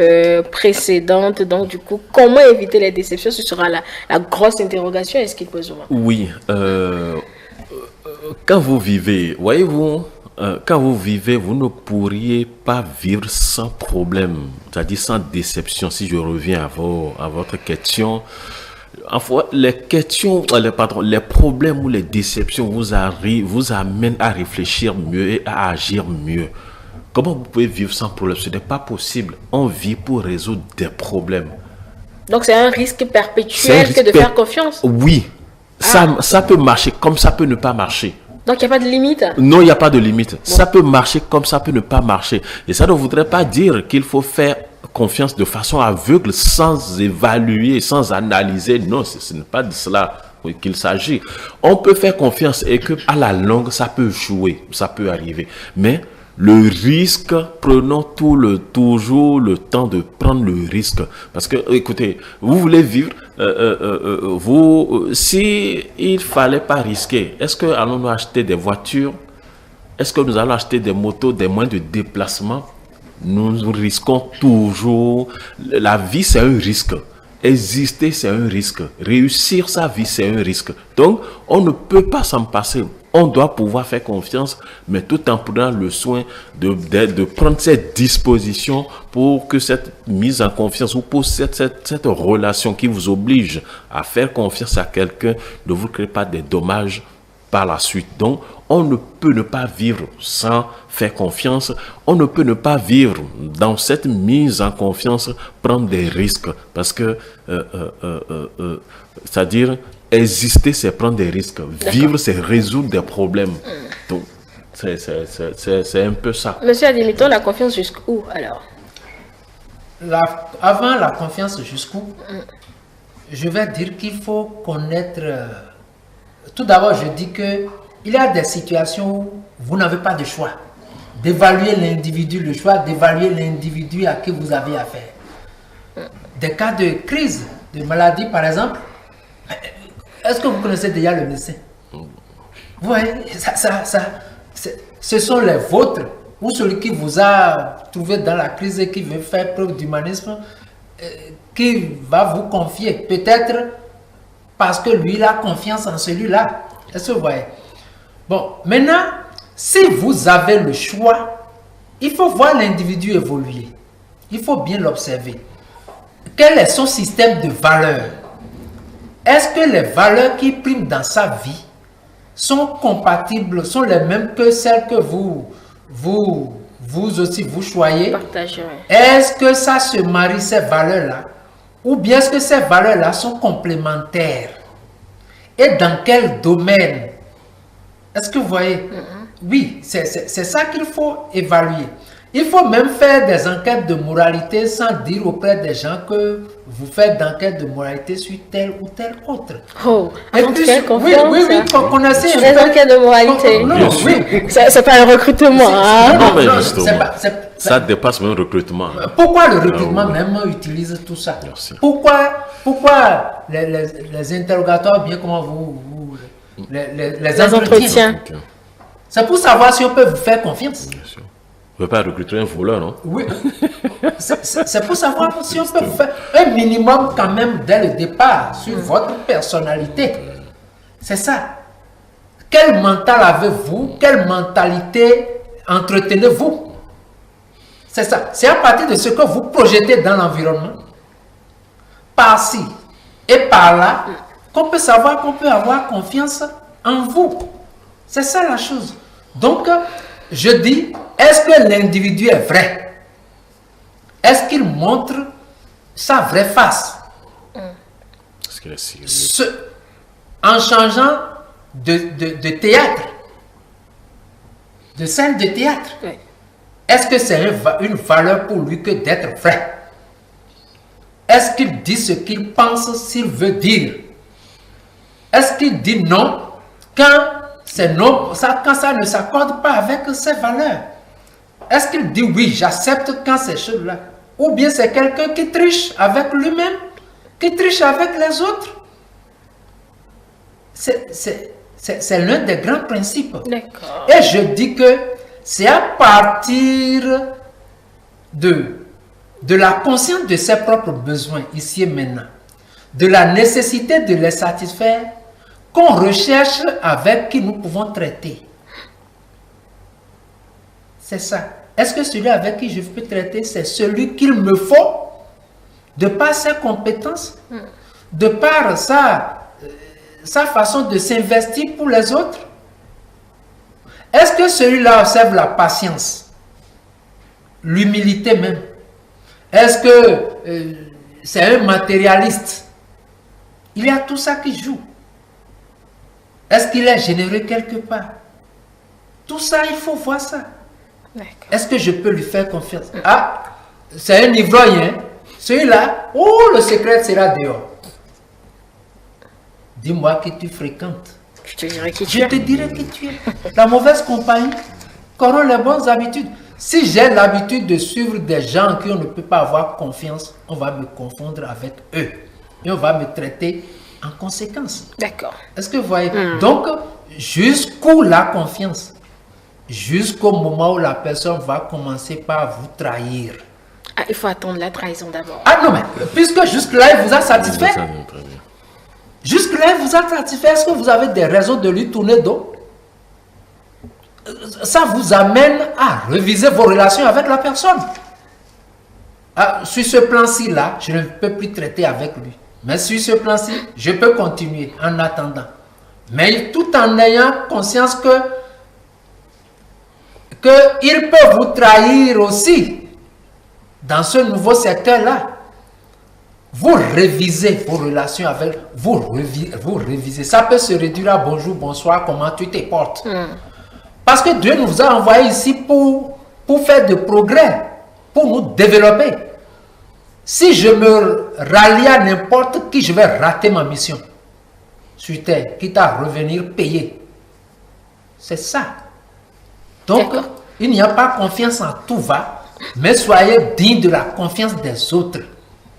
précédente. Donc, du coup, comment éviter les déceptions? Ce sera la grosse interrogation. Est-ce qu'il pose souvent? Oui. Quand vous vivez, voyez-vous, quand vous vivez, vous ne pourriez pas vivre sans problème, c'est-à-dire sans déception. Si je reviens à votre question, enfin, les problèmes ou les déceptions vous amènent à réfléchir mieux et à agir mieux. Comment vous pouvez vivre sans problème? Ce n'est pas possible. On vit pour résoudre des problèmes. Donc c'est un risque perpétuel que de faire confiance? Oui. Ça peut marcher comme ça peut ne pas marcher. Donc il n'y a pas de limite? Non, il n'y a pas de limite. Bon. Ça peut marcher comme ça peut ne pas marcher. Et ça ne voudrait pas dire qu'il faut faire confiance de façon aveugle, sans évaluer, sans analyser. Non, ce n'est pas de cela qu'il s'agit. On peut faire confiance et que à la longue, ça peut jouer, ça peut arriver. Mais le risque, prenons toujours le temps de prendre le risque. Parce que, écoutez, vous voulez vivre, si il fallait pas risquer, est-ce que allons-nous acheter des voitures? Est-ce que nous allons acheter des motos, des moyens de déplacement? Nous risquons toujours. La vie, c'est un risque. Exister, c'est un risque. Réussir sa vie, c'est un risque. Donc, on ne peut pas s'en passer. On doit pouvoir faire confiance, mais tout en prenant le soin de prendre cette disposition pour que cette mise en confiance ou pour cette relation qui vous oblige à faire confiance à quelqu'un ne vous crée pas des dommages par la suite. Donc, on ne peut ne pas vivre sans faire confiance. On ne peut ne pas vivre dans cette mise en confiance, prendre des risques. Parce que, c'est-à-dire, exister, c'est prendre des risques. Vivre, c'est résoudre des problèmes. Donc, c'est un peu ça. Monsieur Adimiton, la confiance jusqu'où alors? Avant la confiance jusqu'où, je vais dire qu'il faut connaître... Tout d'abord, je dis que il y a des situations où vous n'avez pas de choix d'évaluer l'individu, le choix d'évaluer l'individu à qui vous avez affaire. Des cas de crise, de maladie par exemple, est-ce que vous connaissez déjà le médecin? Vous voyez, ce sont les vôtres ou celui qui vous a trouvé dans la crise et qui veut faire preuve d'humanisme, qui va vous confier, peut-être parce que lui, il a confiance en celui-là. Est-ce que vous voyez? Bon, maintenant, si vous avez le choix, il faut voir l'individu évoluer. Il faut bien l'observer. Quel est son système de valeurs? Est-ce que les valeurs qui priment dans sa vie sont compatibles, sont les mêmes que celles que vous aussi vous choyez? Est-ce que ça se marie, ces valeurs-là? Ou bien est-ce que ces valeurs-là sont complémentaires? Et dans quel domaine? Est-ce que vous voyez? Oui, c'est ça qu'il faut évaluer. Il faut même faire des enquêtes de moralité sans dire auprès des gens que vous faites d'enquêtes de moralité sur tel ou tel autre. Oh, Et avant de puis, faire confiance, oui, connaissez les enquêtes de moralité. Non, oui. C'est pas le recrutement. Hein? Non, mais non, justement, ça dépasse même le recrutement. Pourquoi le recrutement même utilise tout ça? Merci. Pourquoi les interrogatoires, bien comment les entretiens. Ok, C'est pour savoir si on peut vous faire confiance. bien sûr. On ne peut pas recruter un voleur, non? Oui. C'est pour savoir si on peut vous faire un minimum quand même dès le départ sur votre personnalité. C'est ça. Quel mental avez-vous? Quelle mentalité entretenez-vous? C'est ça. C'est à partir de ce que vous projetez dans l'environnement, par-ci et par-là, qu'on peut savoir qu'on peut avoir confiance en vous. C'est ça la chose. Donc, je dis, est-ce que l'individu est vrai? Est-ce qu'il montre sa vraie face? Est-ce qu'il est sérieux? En changeant de théâtre, de scène de théâtre, Oui. est-ce que c'est une valeur pour lui que d'être vrai? Est-ce qu'il dit ce qu'il pense s'il veut dire? Est-ce qu'il dit non quand c'est non, quand ça ne s'accorde pas avec ses valeurs? Est-ce qu'il dit oui, j'accepte quand ces choses-là? Ou bien c'est quelqu'un qui triche avec lui-même, qui triche avec les autres? C'est l'un des grands principes. D'accord. Et je dis que c'est à partir de la conscience de ses propres besoins, ici et maintenant, de la nécessité de les satisfaire, qu'on recherche avec qui nous pouvons traiter. C'est ça. Est-ce que celui avec qui je peux traiter, c'est celui qu'il me faut, de par ses compétences, de par sa façon de s'investir pour les autres? Est-ce que celui-là observe la patience, l'humilité même? Est-ce que c'est un matérialiste? Il y a tout ça qui joue. Est-ce qu'il est généreux quelque part? Tout ça, il faut voir ça. Est-ce que je peux lui faire confiance? Ah, c'est un ivrogne, hein? Celui-là, oh, le secret sera dehors. Dis-moi qui tu fréquentes. Je te dirai qui Je tu es. te dirai qui tu es. La mauvaise compagnie corrompt les bonnes habitudes. Si j'ai l'habitude de suivre des gens qui on ne peut pas avoir confiance, on va me confondre avec eux. Et on va me traiter en conséquence. D'accord. Est-ce que vous voyez? Donc, jusqu'où la confiance? Jusqu'au moment où la personne va commencer par vous trahir. Ah, il faut attendre la trahison d'abord. Ah non, mais puisque jusque-là, il vous a satisfait. Ça, très bien. Jusque-là, il vous a satisfait. Est-ce que vous avez des raisons de lui tourner dos? Ça vous amène à réviser vos relations avec la personne. Ah, sur ce plan-ci, là, je ne peux plus traiter avec lui. Mais sur ce plan-ci, je peux continuer en attendant. Mais tout en ayant conscience qu'il peut vous trahir aussi dans ce nouveau secteur-là. Vous révisez vos relations avec, vous révisez. Ça peut se réduire à bonjour, bonsoir, comment tu te portes. Parce que Dieu nous a envoyés ici pour faire de progrès, pour nous développer. Si je me rallie à n'importe qui, je vais rater ma mission sur terre, quitte à revenir payer. C'est ça. Donc, il n'y a pas confiance en tout va, mais soyez digne de la confiance des autres.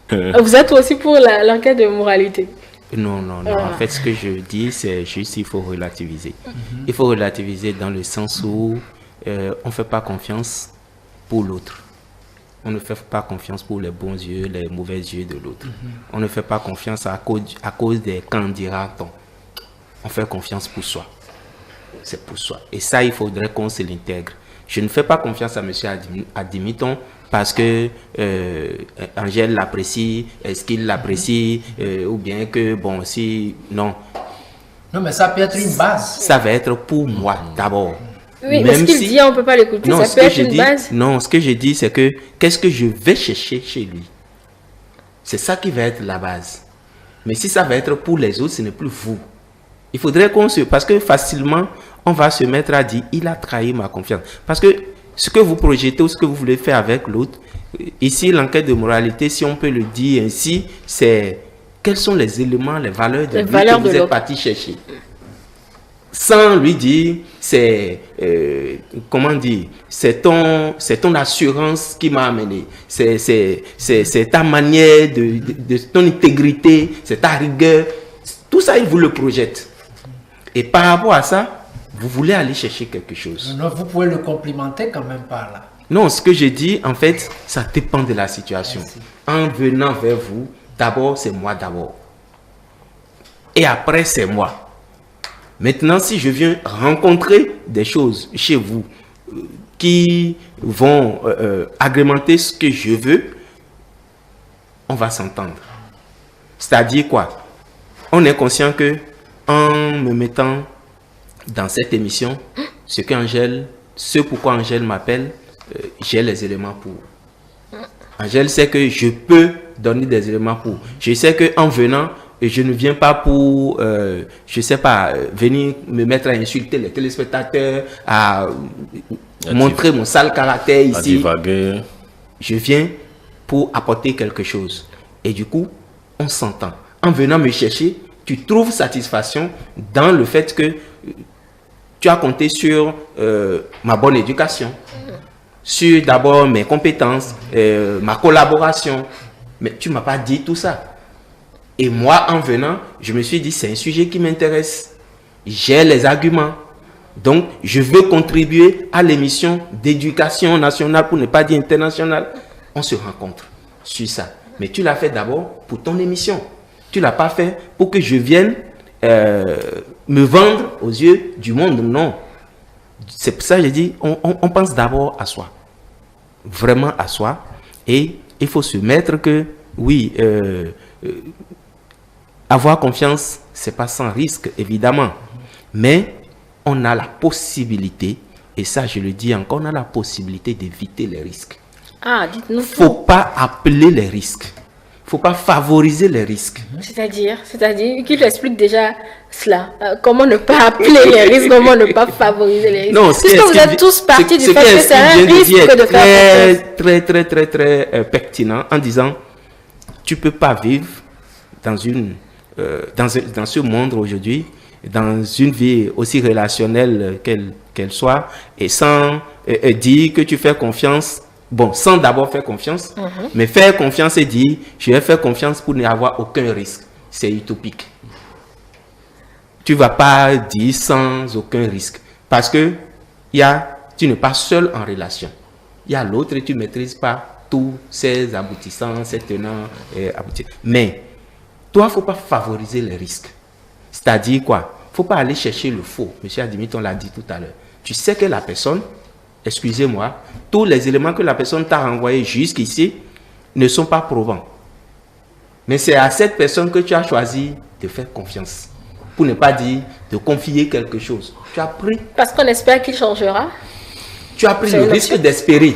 Vous êtes aussi pour l'enquête de moralité? Non. En fait, ce que je dis, c'est juste qu'il faut relativiser. Il faut relativiser dans le sens où on ne fait pas confiance pour l'autre. On ne fait pas confiance pour les bons yeux, les mauvais yeux de l'autre. On ne fait pas confiance à cause des quand dira-t-on. On fait confiance pour soi. C'est pour soi. Et ça, il faudrait qu'on se l'intègre. Je ne fais pas confiance à M. Adimiton parce que Angèle l'apprécie, est-ce qu'il l'apprécie, ou bien que, bon, si, non. Non, mais ça peut être une base. Ça va être pour moi d'abord. Oui, mais ce qu'il dit, on ne peut pas l'écouter. Non, Ça peut être une base. Non, ce que je dis, c'est que qu'est-ce que je vais chercher chez lui? C'est ça qui va être la base. Mais si ça va être pour les autres, ce n'est plus vous. Il faudrait qu'on se... Parce que facilement, on va se mettre à dire, il a trahi ma confiance. Parce que ce que vous projetez ou ce que vous voulez faire avec l'autre, ici, l'enquête de moralité, si on peut le dire ainsi, c'est quels sont les éléments, les valeurs de lui que vous êtes parti chercher. Sans lui dire, c'est comment dire, c'est ton assurance qui m'a amené, c'est ta manière de ton intégrité, c'est ta rigueur, tout ça il vous le projette. Et par rapport à ça, vous voulez aller chercher quelque chose. Non, vous pouvez le complimenter quand même par là. Non, ce que j'ai dit, en fait, ça dépend de la situation. Merci. En venant vers vous, d'abord c'est moi d'abord, et après c'est moi. Maintenant, si je viens rencontrer des choses chez vous qui vont agrémenter ce que je veux, on va s'entendre. C'est-à-dire quoi? On est conscient que en me mettant dans cette émission, ce pourquoi Angèle m'appelle, j'ai les éléments pour. Angèle sait que je peux donner des éléments pour. Je sais qu'en venant, et je ne viens pas pour, je sais pas, venir me mettre à insulter les téléspectateurs, à montrer mon sale caractère ici. Je viens pour apporter quelque chose. Et du coup, on s'entend. En venant me chercher, tu trouves satisfaction dans le fait que tu as compté sur ma bonne éducation, sur d'abord mes compétences, ma collaboration. Mais tu ne m'as pas dit tout ça. Et moi, en venant, je me suis dit, c'est un sujet qui m'intéresse. J'ai les arguments. Donc, je veux contribuer à l'émission d'éducation nationale, pour ne pas dire internationale. On se rencontre sur ça. Mais tu l'as fait d'abord pour ton émission. Tu ne l'as pas fait pour que je vienne me vendre aux yeux du monde. Non. C'est pour ça que j'ai dit, on pense d'abord à soi. Vraiment à soi. Et il faut se mettre que, oui, avoir confiance, ce n'est pas sans risque, évidemment. Mais on a la possibilité, et ça je le dis encore, on a la possibilité d'éviter les risques. Ah, dites-nous. Il ne faut pas appeler les risques. Il ne faut pas favoriser les risques. C'est-à-dire qu'il explique déjà cela. Comment ne pas appeler les risques, comment ne pas favoriser les risques. Non, puisque vous êtes tous partis du fait que c'est un risque de faire très pertinent en disant, tu ne peux pas vivre dans ce monde aujourd'hui, dans une vie aussi relationnelle qu'elle soit, et sans dire que tu fais confiance, bon, sans d'abord faire confiance, mais faire confiance et dire, je vais faire confiance pour n'avoir aucun risque. C'est utopique. Tu ne vas pas dire sans aucun risque, parce que tu n'es pas seul en relation. Il y a l'autre et tu ne maîtrises pas tous ses aboutissants, ses tenants et aboutissants. Mais toi, il ne faut pas favoriser les risques. C'est-à-dire quoi? Il ne faut pas aller chercher le faux. Monsieur Adimit, on l'a dit tout à l'heure. Tu sais que la personne, excusez-moi, tous les éléments que la personne t'a renvoyés jusqu'ici ne sont pas probants. Mais c'est à cette personne que tu as choisi de faire confiance. Pour ne pas dire de confier quelque chose. Tu as pris. Parce qu'on espère qu'il changera. Tu as pris le risque d'espérer.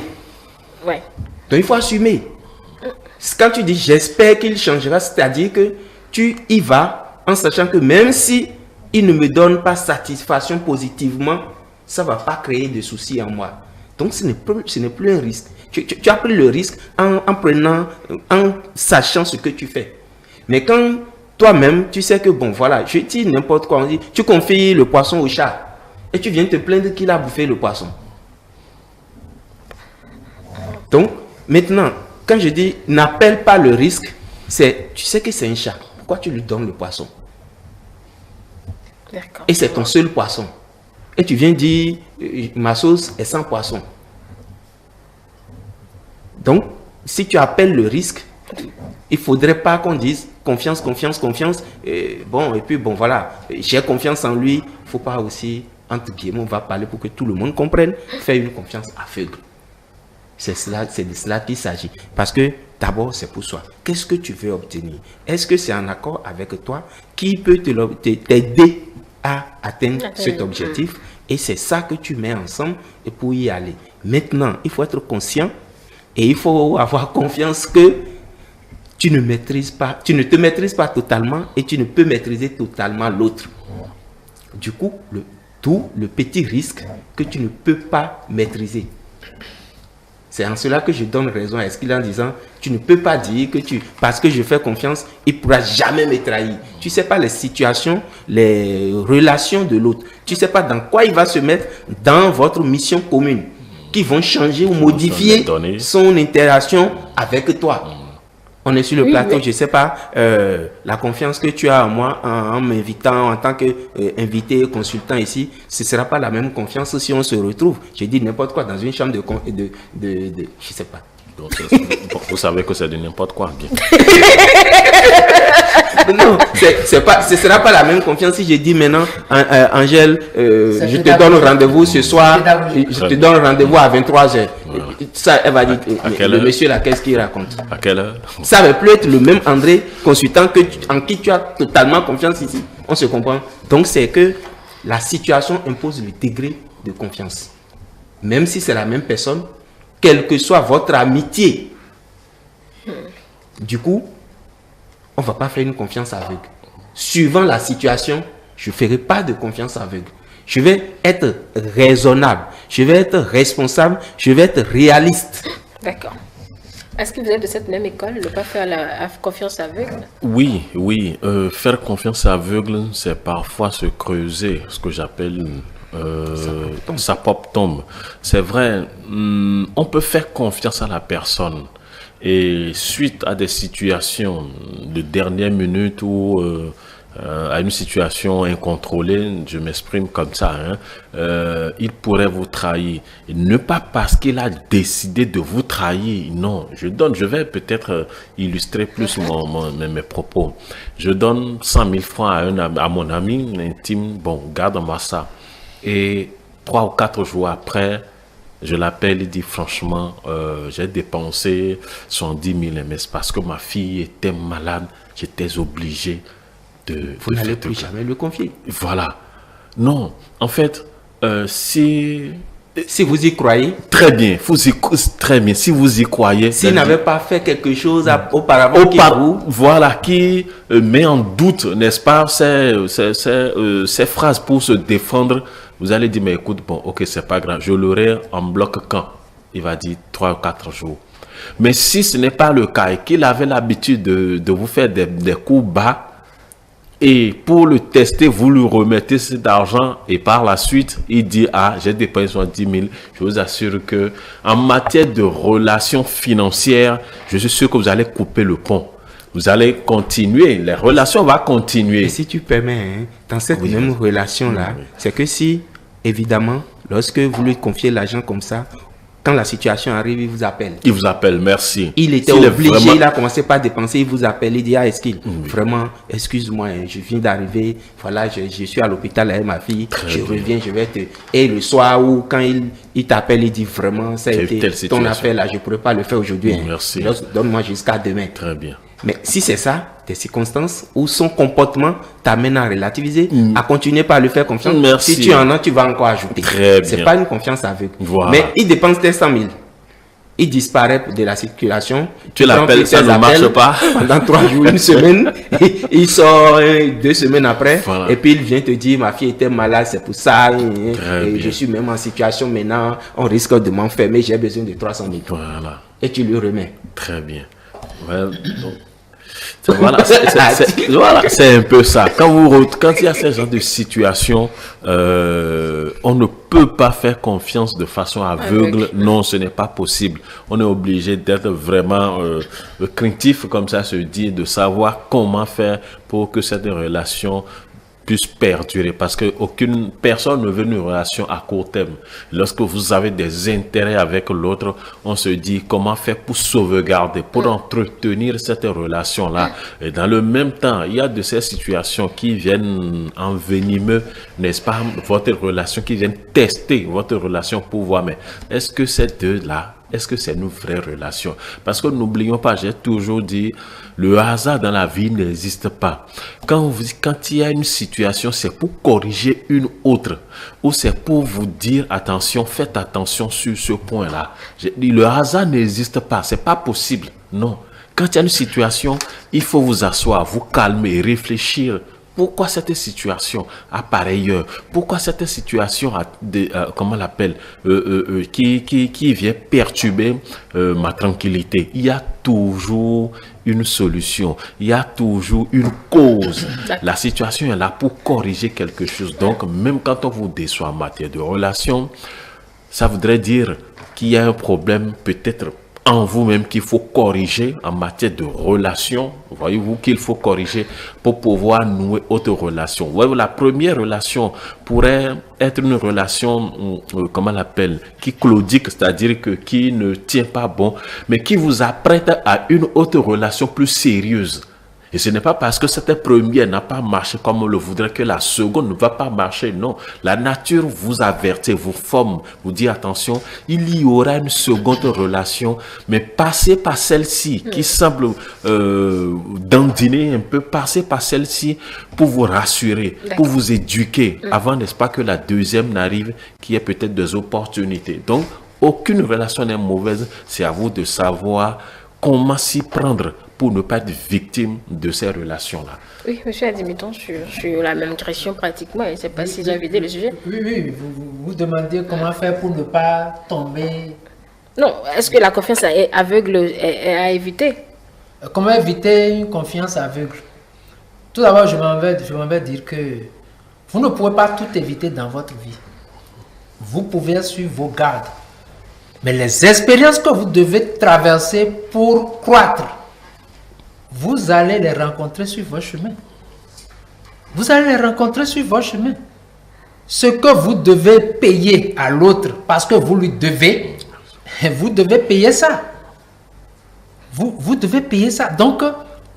Ouais. Donc il faut assumer. Quand tu dis j'espère qu'il changera, c'est-à-dire que tu y vas en sachant que même si il ne me donne pas satisfaction positivement, ça ne va pas créer de soucis en moi. Donc ce n'est plus un risque. Tu as pris le risque en sachant ce que tu fais. Mais quand toi-même, tu sais que bon voilà, je dis n'importe quoi, on dit, tu confies le poisson au chat et tu viens te plaindre qu'il a bouffé le poisson. Donc maintenant, quand je dis n'appelle pas le risque, c'est tu sais que c'est un chat. Pourquoi tu lui donnes le poisson? Et c'est ton seul poisson. Et tu viens dire ma sauce est sans poisson. Donc, si tu appelles le risque, il ne faudrait pas qu'on dise confiance, confiance, confiance. Et puis voilà, j'ai confiance en lui. Il ne faut pas aussi, entre guillemets, on va parler pour que tout le monde comprenne, faire une confiance aveugle. C'est de cela qu'il s'agit. Parce que d'abord, c'est pour soi. Qu'est-ce que tu veux obtenir? Est-ce que c'est en accord avec toi qui peut t'aider à atteindre cet objectif? Et c'est ça que tu mets ensemble et pour y aller. Maintenant, il faut être conscient et il faut avoir confiance que tu ne te maîtrises pas totalement et tu ne peux maîtriser totalement l'autre. Du coup, D'où le petit risque que tu ne peux pas maîtriser. C'est en cela que je donne raison à Esquil en disant, tu ne peux pas dire que parce que je fais confiance, il ne pourra jamais me trahir. Tu ne sais pas les situations, les relations de l'autre. Tu ne sais pas dans quoi il va se mettre dans votre mission commune, qui vont changer ou modifier son interaction avec toi. On est sur le plateau, je ne sais pas, la confiance que tu as en moi en m'invitant en tant qu'invité, consultant ici, ce ne sera pas la même confiance si on se retrouve. Je dis n'importe quoi dans une chambre je ne sais pas. Donc, vous savez que c'est de n'importe quoi. Bien. Non, ce ne sera pas la même confiance si je dis maintenant, Angèle, je te donne rendez-vous ce soir, je te donne rendez-vous à 23h. Voilà. Ça, elle va dire, le monsieur là, qu'est-ce qu'il raconte? À quelle heure? Ça ne va plus être le même André, consultant en qui tu as totalement confiance ici. On se comprend. Donc, c'est que la situation impose le degré de confiance. Même si c'est la même personne, quelle que soit votre amitié. Du coup, on ne va pas faire une confiance aveugle. Suivant la situation, je ne ferai pas de confiance aveugle. Je vais être raisonnable, je vais être responsable, je vais être réaliste. D'accord. Est-ce que vous êtes de cette même école, ne pas faire la confiance aveugle? Oui. Faire confiance aveugle, c'est parfois se creuser, ce que j'appelle sa pop tombe. C'est vrai, on peut faire confiance à la personne. Et suite à des situations de dernière minute ou à une situation incontrôlée, je m'exprime comme ça, il pourrait vous trahir. Et ne pas parce qu'il a décidé de vous trahir, non. Je vais peut-être illustrer plus mes propos. Je donne 100 000 francs à mon ami intime, bon, garde-moi ça. Et 3 ou 4 jours après, je l'appelle et dit franchement, j'ai dépensé 110 000 MS parce que ma fille était malade, j'étais obligé de... Vous n'allez plus jamais le confier. Voilà. Non, en fait, si vous y croyez... Très bien, très bien. Si vous y croyez... S'il n'avait pas fait quelque chose auparavant qui met en doute, n'est-ce pas, ces phrases pour se défendre, vous allez dire, mais écoute, bon, ok, c'est pas grave, je l'aurai en bloc quand? Il va dire 3 ou 4 jours. Mais si ce n'est pas le cas et qu'il avait l'habitude de vous faire des coups bas, et pour le tester, vous lui remettez cet argent et par la suite, il dit, ah, j'ai dépensé 70 000. Je vous assure que en matière de relations financières, je suis sûr que vous allez couper le pont. Vous allez continuer, les relations vont continuer. Et si tu permets, dans cette même relation-là, c'est que si, évidemment, lorsque vous lui confiez l'argent comme ça, quand la situation arrive, il vous appelle. Il vous appelle, merci. Il était obligé, il a commencé par dépenser, il vous appelle, il dit, ah, vraiment, excuse-moi, je viens d'arriver, voilà, je suis à l'hôpital avec ma fille, reviens, je vais te... Et le soir où, quand il t'appelle, il dit, vraiment, ça a été ton affaire là, je ne pourrais pas le faire aujourd'hui. Merci. Donne-moi jusqu'à demain. Très bien. Mais si c'est ça, des circonstances où son comportement t'amène à relativiser, à continuer par lui faire confiance. Merci. Si tu en as, tu vas encore ajouter. Très bien. C'est pas une confiance aveugle. Voilà. Mais il dépense tes 100 000. Il disparaît de la circulation. Tu l'appelles, ça ne marche pas. Pendant 3 jours, une semaine. Il sort 2 semaines après. Voilà. Et puis il vient te dire, ma fille était malade, c'est pour ça. Et je suis même en situation maintenant. On risque de m'enfermer. J'ai besoin de 300 000. Voilà. Et tu lui remets. Très bien. Voilà, c'est un peu ça. Quand il y a ce genre de situation, on ne peut pas faire confiance de façon aveugle. Non, ce n'est pas possible. On est obligé d'être vraiment craintif, comme ça se dit, de savoir comment faire pour que cette relation puisse perdurer, parce que aucune personne ne veut une relation à court terme. Lorsque vous avez des intérêts avec l'autre, on se dit comment faire pour sauvegarder, pour entretenir cette relation-là. Et dans le même temps, il y a de ces situations qui viennent envenimer, n'est-ce pas, votre relation, qui viennent tester votre relation pour voir, mais est-ce que ces deux-là, est-ce que c'est une vraie relation? Parce que n'oublions pas, j'ai toujours dit, le hasard dans la vie n'existe pas. Quand il y a une situation, c'est pour corriger une autre. Ou c'est pour vous dire, attention, faites attention sur ce point-là. J'ai dit, le hasard n'existe pas, c'est pas possible. Non. Quand il y a une situation, il faut vous asseoir, vous calmer, réfléchir Pourquoi cette situation a pareille heure? Pourquoi cette situation a comment on l'appelle, qui vient perturber ma tranquillité? Il y a toujours une solution, il y a toujours une cause. La situation est là pour corriger quelque chose. Donc, même quand on vous déçoit en matière de relation, ça voudrait dire qu'il y a un problème peut-être en vous-même qu'il faut corriger en matière de relation. Voyez-vous qu'il faut corriger pour pouvoir nouer autre relation. Voyez-vous, la première relation pourrait être une relation, comment on l'appelle, qui claudique, c'est-à-dire que qui ne tient pas bon, mais qui vous apprête à une autre relation plus sérieuse. Et ce n'est pas parce que cette première n'a pas marché comme on le voudrait que la seconde ne va pas marcher. Non, la nature vous avertit, vous forme, vous dit attention, il y aura une seconde relation, mais passez par celle-ci qui semble dandiner un peu, passez par celle-ci pour vous rassurer, pour vous éduquer, avant, n'est-ce pas, que la deuxième n'arrive, qui ait peut-être des opportunités. Donc, aucune relation n'est mauvaise, c'est à vous de savoir comment s'y prendre pour ne pas être victime de ces relations-là. Oui, monsieur Adimiton, sur la même question pratiquement, je ne sais pas si j'ai vidé le sujet. Oui, vous demandez comment faire pour ne pas tomber. Non, est-ce que la confiance aveugle est à éviter? Comment éviter une confiance aveugle? Tout d'abord, je m'en vais dire que vous ne pouvez pas tout éviter dans votre vie. Vous pouvez suivre vos gardes. Mais les expériences que vous devez traverser pour croître, vous allez les rencontrer sur votre chemin. Vous allez les rencontrer sur votre chemin. Ce que vous devez payer à l'autre parce que vous lui devez, vous devez payer ça. Vous devez payer ça. Donc,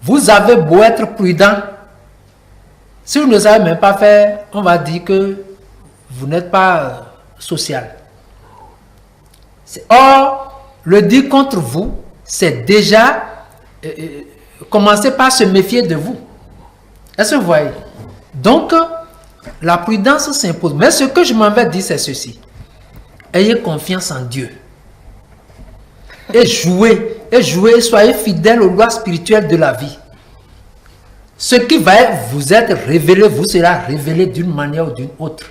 vous avez beau être prudent. Si vous ne savez même pas faire, on va dire que vous n'êtes pas social. Or, le dire contre vous, c'est déjà commencer par se méfier de vous. Est-ce que vous voyez? Donc, la prudence s'impose. Mais ce que je m'en vais dire, c'est ceci. Ayez confiance en Dieu. Et jouez, soyez fidèles aux lois spirituelles de la vie. Ce qui va vous être révélé, vous sera révélé d'une manière ou d'une autre.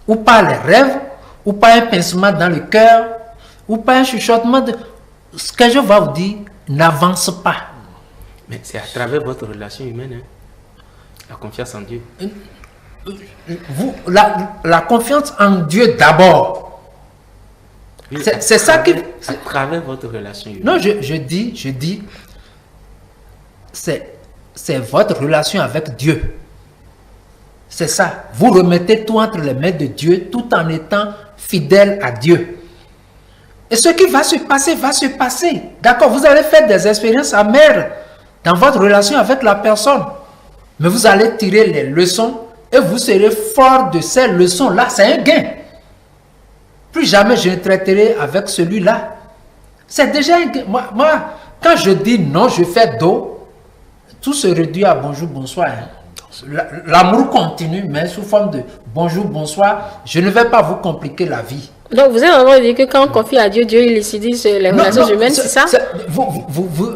Ou par les rêves, ou par un pincement dans le cœur, ou par un chuchotement de... Ce que je vais vous dire, n'avance pas. Mais c'est à travers votre relation humaine, hein? La confiance en Dieu. La confiance en Dieu d'abord. Oui, c'est ça qui... À travers votre relation humaine. Non, je dis, c'est votre relation avec Dieu. C'est ça. Vous remettez tout entre les mains de Dieu tout en étant fidèle à Dieu. Et ce qui va se passer, va se passer. D'accord, vous allez faire des expériences amères dans votre relation avec la personne. Mais vous allez tirer les leçons et vous serez fort de ces leçons-là. C'est un gain. Plus jamais je ne traiterai avec celui-là. C'est déjà un gain. Moi, quand je dis non, je fais dos, tout se réduit à bonjour, bonsoir. L'amour continue, mais sous forme de bonjour, bonsoir. Je ne vais pas vous compliquer la vie. Donc, vous êtes en train de dire que quand on confie à Dieu, Dieu il décide sur les relations humaines, c'est ça?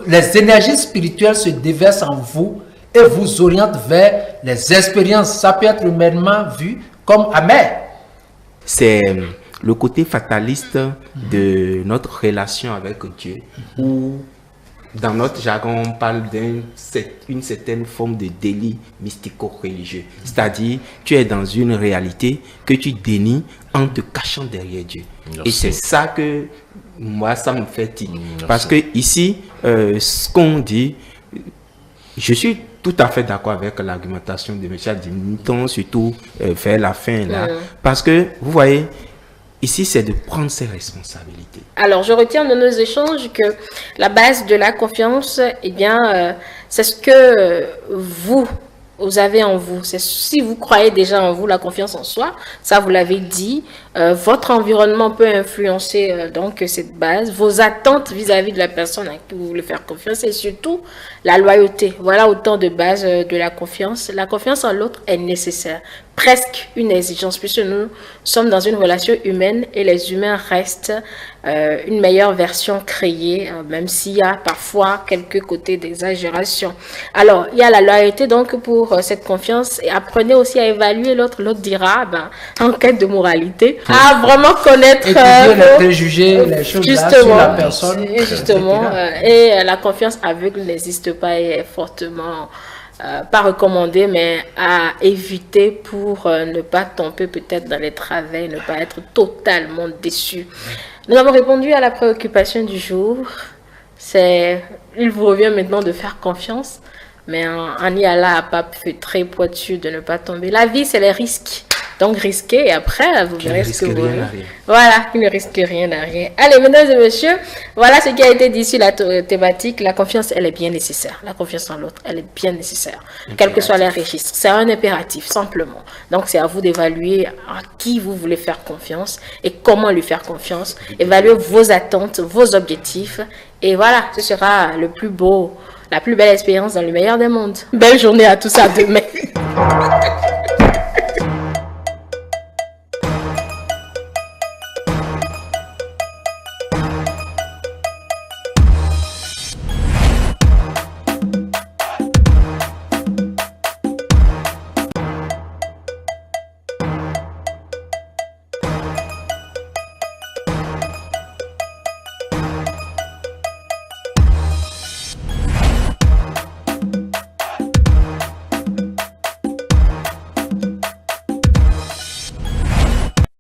Les énergies spirituelles se déversent en vous et vous orientent vers les expériences. Ça peut être humainement vu comme amer. C'est le côté fataliste de notre relation avec Dieu, où dans notre jargon, on parle d'une certaine forme de délit mystico-religieux. C'est-à-dire, tu es dans une réalité que tu dénies en te cachant derrière Dieu. Merci. Et c'est ça que moi, ça me fait tirer. Parce que ici, ce qu'on dit, je suis tout à fait d'accord avec l'argumentation de M. Adimiton, surtout vers la fin là. Parce que, vous voyez, ici, c'est de prendre ses responsabilités. Alors, je retiens de nos échanges que la base de la confiance, eh bien, c'est ce que vous avez en vous. C'est si vous croyez déjà en vous, la confiance en soi, ça vous l'avez dit, votre environnement peut influencer donc cette base, vos attentes vis-à-vis de la personne à qui vous voulez faire confiance et surtout la loyauté. Voilà autant de bases de la confiance. La confiance en l'autre est nécessaire. presque une exigence, puisque nous sommes dans une relation humaine et les humains restent une meilleure version créée, même s'il y a parfois quelques côtés d'exagération. Alors, il y a la loyauté donc pour cette confiance, et apprenez aussi à évaluer l'autre. L'autre dira, en quête de moralité, à vraiment connaître les préjugés, les choses là sur la personne. Justement, et la confiance aveugle n'existe pas et est fortement pas recommandé, mais à éviter pour ne pas tomber peut-être dans les travers, ne pas être totalement déçu. Nous avons répondu à la préoccupation du jour. Il vous revient maintenant de faire confiance, mais en y allant à pas très pointu de ne pas tomber. La vie, c'est les risques. Donc, risquez et après, vous verrez ce que vous voulez. Voilà, qui ne risque rien à rien. Allez, mesdames et messieurs, voilà ce qui a été dit sur la thématique. La confiance, elle est bien nécessaire. La confiance en l'autre, elle est bien nécessaire. Quels que soient les registres. C'est un impératif, simplement. Donc, c'est à vous d'évaluer à qui vous voulez faire confiance et comment lui faire confiance. Évaluer vos attentes, vos objectifs. Et voilà, ce sera le plus beau, la plus belle expérience dans le meilleur des mondes. Belle journée à tous, à demain.